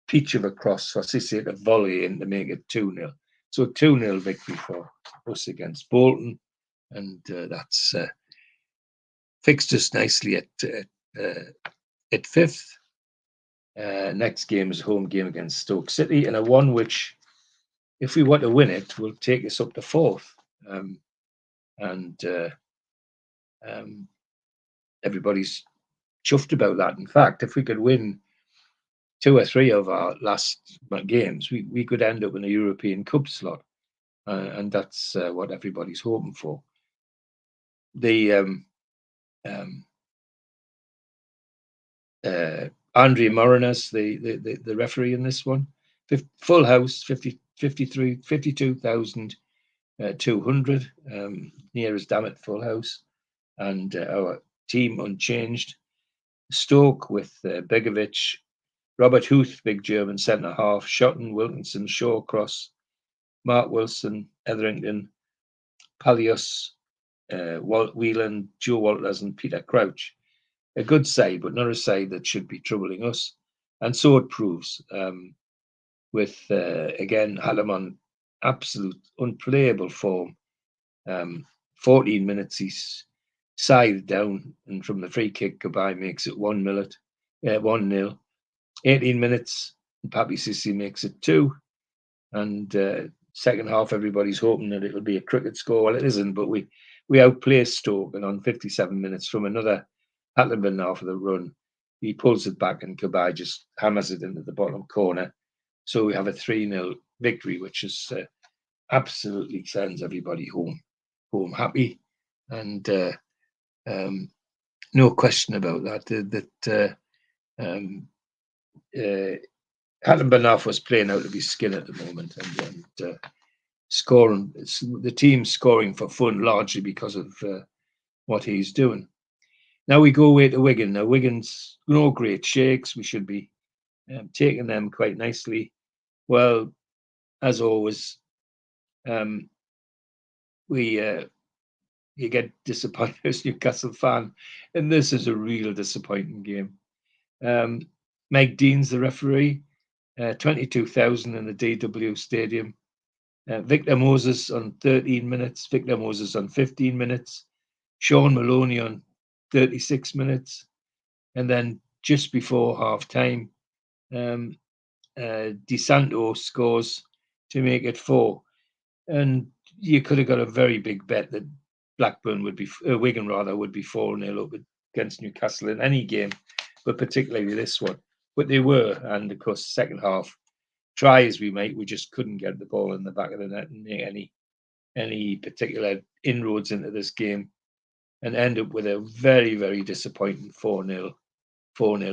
peach of a cross for Cissé to volley in to make it 2-0. So a 2-0 victory for us against Bolton, and that's fixed us nicely at 5th. Next game is a home game against Stoke City, and a one which, if we want to win it, will take us up to 4th. And everybody's chuffed about that. In fact, if we could win 2 or 3 of our last games, we could end up in a European Cup slot, and that's what everybody's hoping for. The Andre Morinas, the referee in this one, full house, 52,200, near as damn it full house, and our team unchanged. Stoke with Begovic, Robert Huth, big German centre half, Shotton, Wilkinson, Shawcross, Mark Wilson, Etherington, Palios, Whelan, Joe Walters, and Peter Crouch. A good side, but not a side that should be troubling us. And so it proves. With again Hallam on absolute unplayable form. 14 minutes he's scythed down, and from the free kick, Kabay makes it 1-0. 18 minutes, and Papi Sissi makes it 2. And second half, everybody's hoping that it'll be a cricket score. Well, it isn't, but we outplay Stoke, and on 57 minutes from another Hatlenburn half of the run, he pulls it back, and Kabay just hammers it into the bottom corner. So we have a 3-0 victory, which is absolutely sends everybody home happy, and no question about that. Hatton was playing out of his skin at the moment, and scoring. The team scoring for fun, largely because of what he's doing. Now we go away to Wigan. Now Wigan's no great shakes. We should be taking them quite nicely. Well, as always, you get disappointed as a Newcastle fan, and this is a real disappointing game. Mike Dean's the referee, 22,000 in the DW Stadium. Victor Moses on 13 minutes, Victor Moses on 15 minutes, Sean Maloney on 36 minutes, and then just before half-time, DeSanto scores to make it 4. And you could have got a very big bet that Wigan would be 4-0 up against Newcastle in any game, but particularly this one. But they were, and of course, second half, try as we might, we just couldn't get the ball in the back of the net and make any particular inroads into this game, and end up with a very, very disappointing 4-0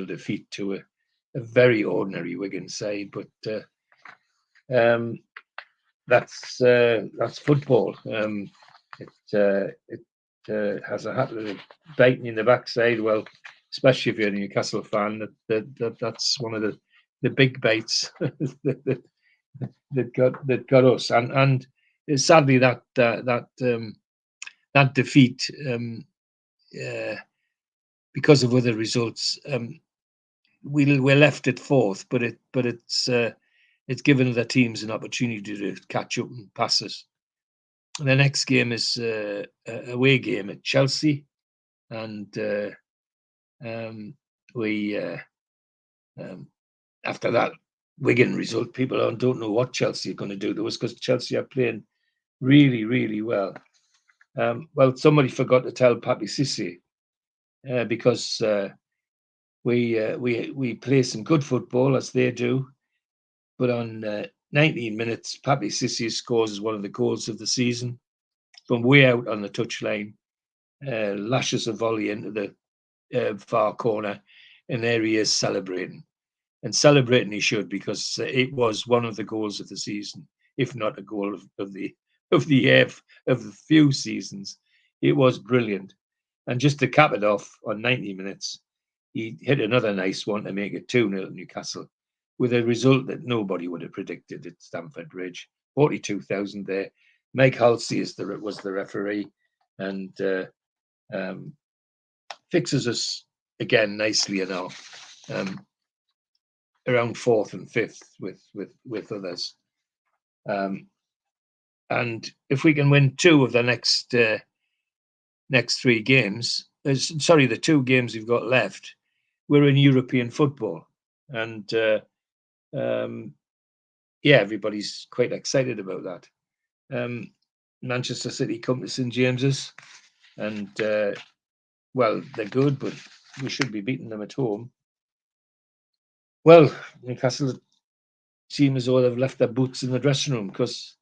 defeat to a very ordinary Wigan side. But that's football. It has a habit of biting in the backside. Well, especially if you're a Newcastle fan, that's one of the big bites that got us. And sadly that defeat, because of other results, we're left at 4th, but it's given the teams an opportunity to catch up and pass us. And the next game is a away game at Chelsea, and we after that Wigan result, people don't know what Chelsea are going to do to us, because Chelsea are playing really, really well. Well, somebody forgot to tell Papi Sissi, because we play some good football, as they do, but on 19 minutes, Papi Sissi scores one of the goals of the season from way out on the touchline, lashes a volley into the far corner, and there he is celebrating. And celebrating he should, because it was one of the goals of the season, if not a goal of the year, of the few seasons. It was brilliant. And just to cap it off, on 90 minutes, he hit another nice one to make it 2-0 Newcastle, with a result that nobody would have predicted at Stamford Bridge. 42,000 there. Mike Halsey was the referee, and fixes us again nicely enough, around 4th and 5th with others. And if we can win 2 of the next 3 games, the 2 games we've got left, we're in European football, and everybody's quite excited about that. Manchester City come to St James's, and well, they're good, but we should be beating them at home. Well, Newcastle seem as though they've left their boots in the dressing room, because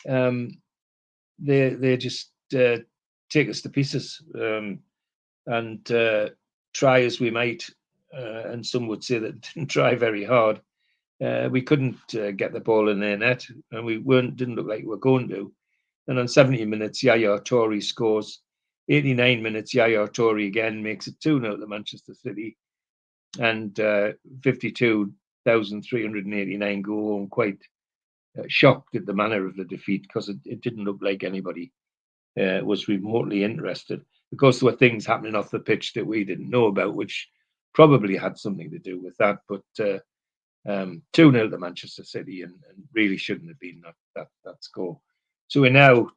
they just take us to pieces, and try as we might, and some would say that didn't try very hard. We couldn't get the ball in their net, and we didn't look like we were going to. And on 70 minutes, Yaya Toure scores. 89 minutes, Yaya Toure again makes it 2-0 to Manchester City. And 52,389 go home quite shocked at the manner of the defeat, because it didn't look like anybody was remotely interested. Of course, there were things happening off the pitch that we didn't know about, which probably had something to do with that. But 2-0 to Manchester City, and really shouldn't have been that score. So we're now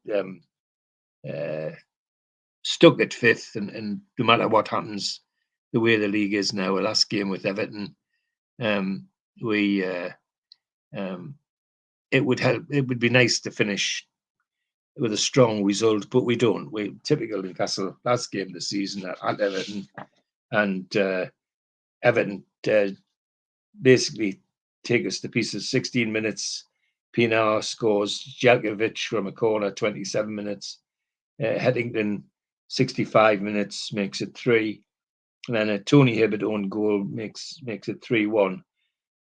stuck at fifth, and no matter what happens, the way the league is now, a last game with Everton, it would be nice to finish with a strong result, but we don't. We typical Newcastle, last game of the season at Everton, and Everton basically take us to pieces. 16 minutes, Pinar scores. Jelkovic from a corner, 27 minutes. Headington, 65 minutes, makes it 3. And then a Tony Hibbert own goal makes it 3-1.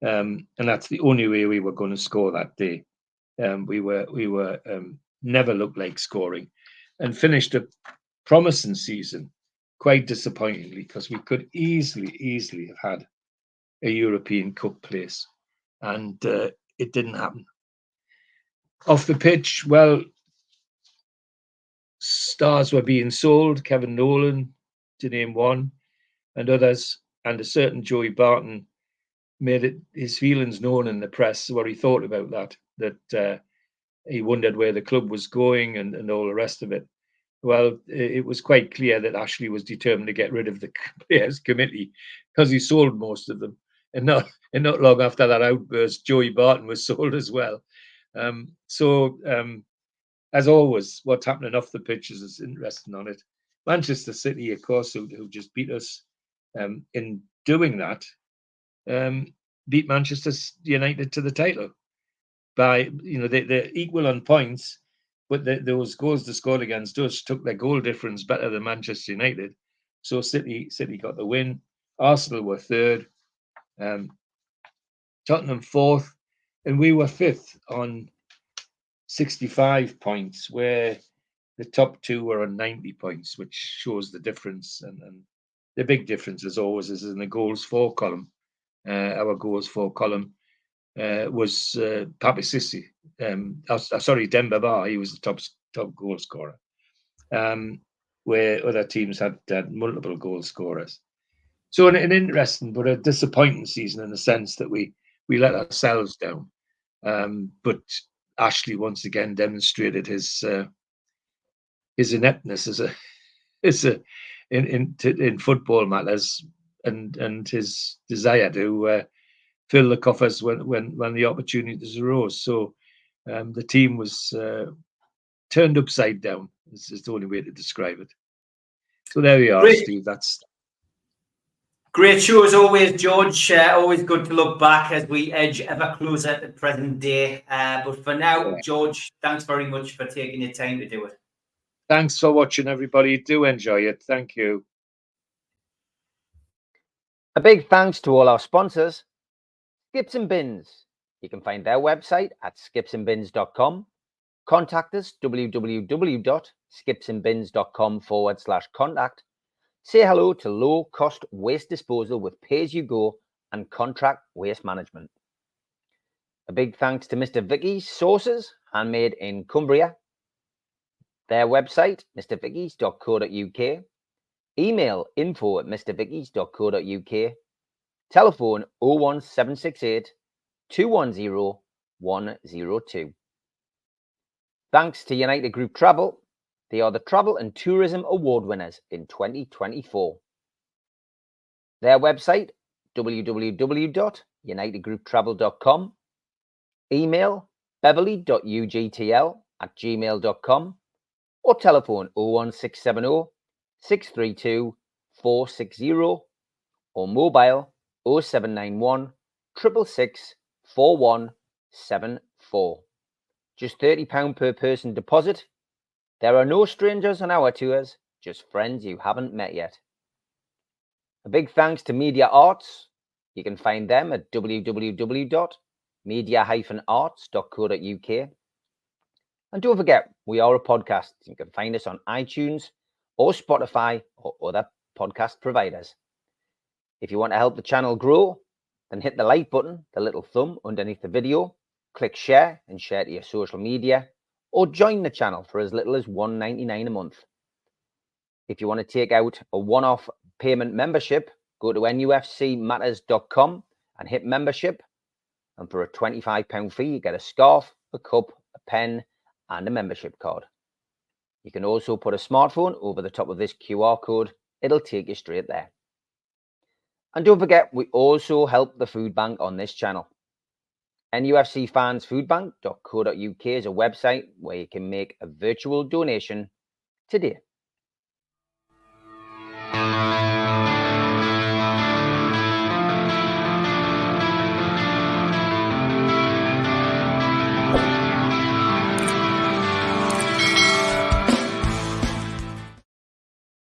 And that's the only way we were going to score that day. We were never looked like scoring, and finished a promising season quite disappointingly, because we could easily have had a European Cup place, and it didn't happen. Off the pitch, well, stars were being sold. Kevin Nolan, to name one, and others, and a certain Joey Barton made his feelings known in the press, what he thought about that he wondered where the club was going, and all the rest of it. Well, it was quite clear that Ashley was determined to get rid of the players committee, because he sold most of them. And not long after that outburst, Joey Barton was sold as well. As always, what's happening off the pitch is interesting on it. Manchester City, of course, who just beat us, in doing that, beat Manchester United to the title. By they're equal on points, but those goals they scored against us took their goal difference better than Manchester United. So City got the win. Arsenal were third, Tottenham fourth, and we were fifth on 65 points, where the top two were on 90 points, which shows the difference. And the big difference, as always, is in the goals for column. Our goals for column was Papi Sissi. Demba Ba. He was the top goal scorer, where other teams had multiple goal scorers. So an interesting but a disappointing season, in the sense that we let ourselves down. But Ashley once again demonstrated his ineptness in football matters, and his desire to fill the coffers when the opportunities arose. So the team was turned upside down. Is the only way to describe it. So there we are, Great. Steve. That's great show as always, George. Always good to look back as we edge ever closer to present day. But for now, George, thanks very much for taking your time to do it. Thanks for watching, everybody. Do enjoy it. Thank you. A big thanks to all our sponsors. Skips and Bins. You can find their website at skipsandbins.com. Contact us, www.skipsandbins.com/contact. Say hello to low-cost waste disposal with pay-as-you-go and contract waste management. A big thanks to Mr. Vicky's Sauces, handmade in Cumbria. Their website, mrvickys.co.uk. Email info@mrvickys.co.uk. Telephone 01768 210 102. Thanks to United Group Travel. They are the Travel and Tourism Award winners in 2024. Their website, www.unitedgrouptravel.com. Email beverly.ugtl@gmail.com or telephone 01670 632 460 or mobile 0791 666 4174. Just £30 per person deposit. There are no strangers on our tours, just friends you haven't met yet. A big thanks to Media Arts. You can find them at www.mediaarts.co.uk. media-arts.co.uk. And don't forget, we are a podcast. You can find us on iTunes or Spotify or other podcast providers. If you want to help the channel grow, then hit the like button, the little thumb underneath the video, click share and share to your social media, or join the channel for as little as $1.99 a month. If you want to take out a one-off payment membership, go to nufcmatters.com and hit membership. And for a £25 fee, you get a scarf, a cup, a pen, and a membership card. You can also put a smartphone over the top of this QR code. It'll take you straight there. And don't forget, we also help the food bank on this channel. NUFCfansfoodbank.co.uk is a website where you can make a virtual donation today.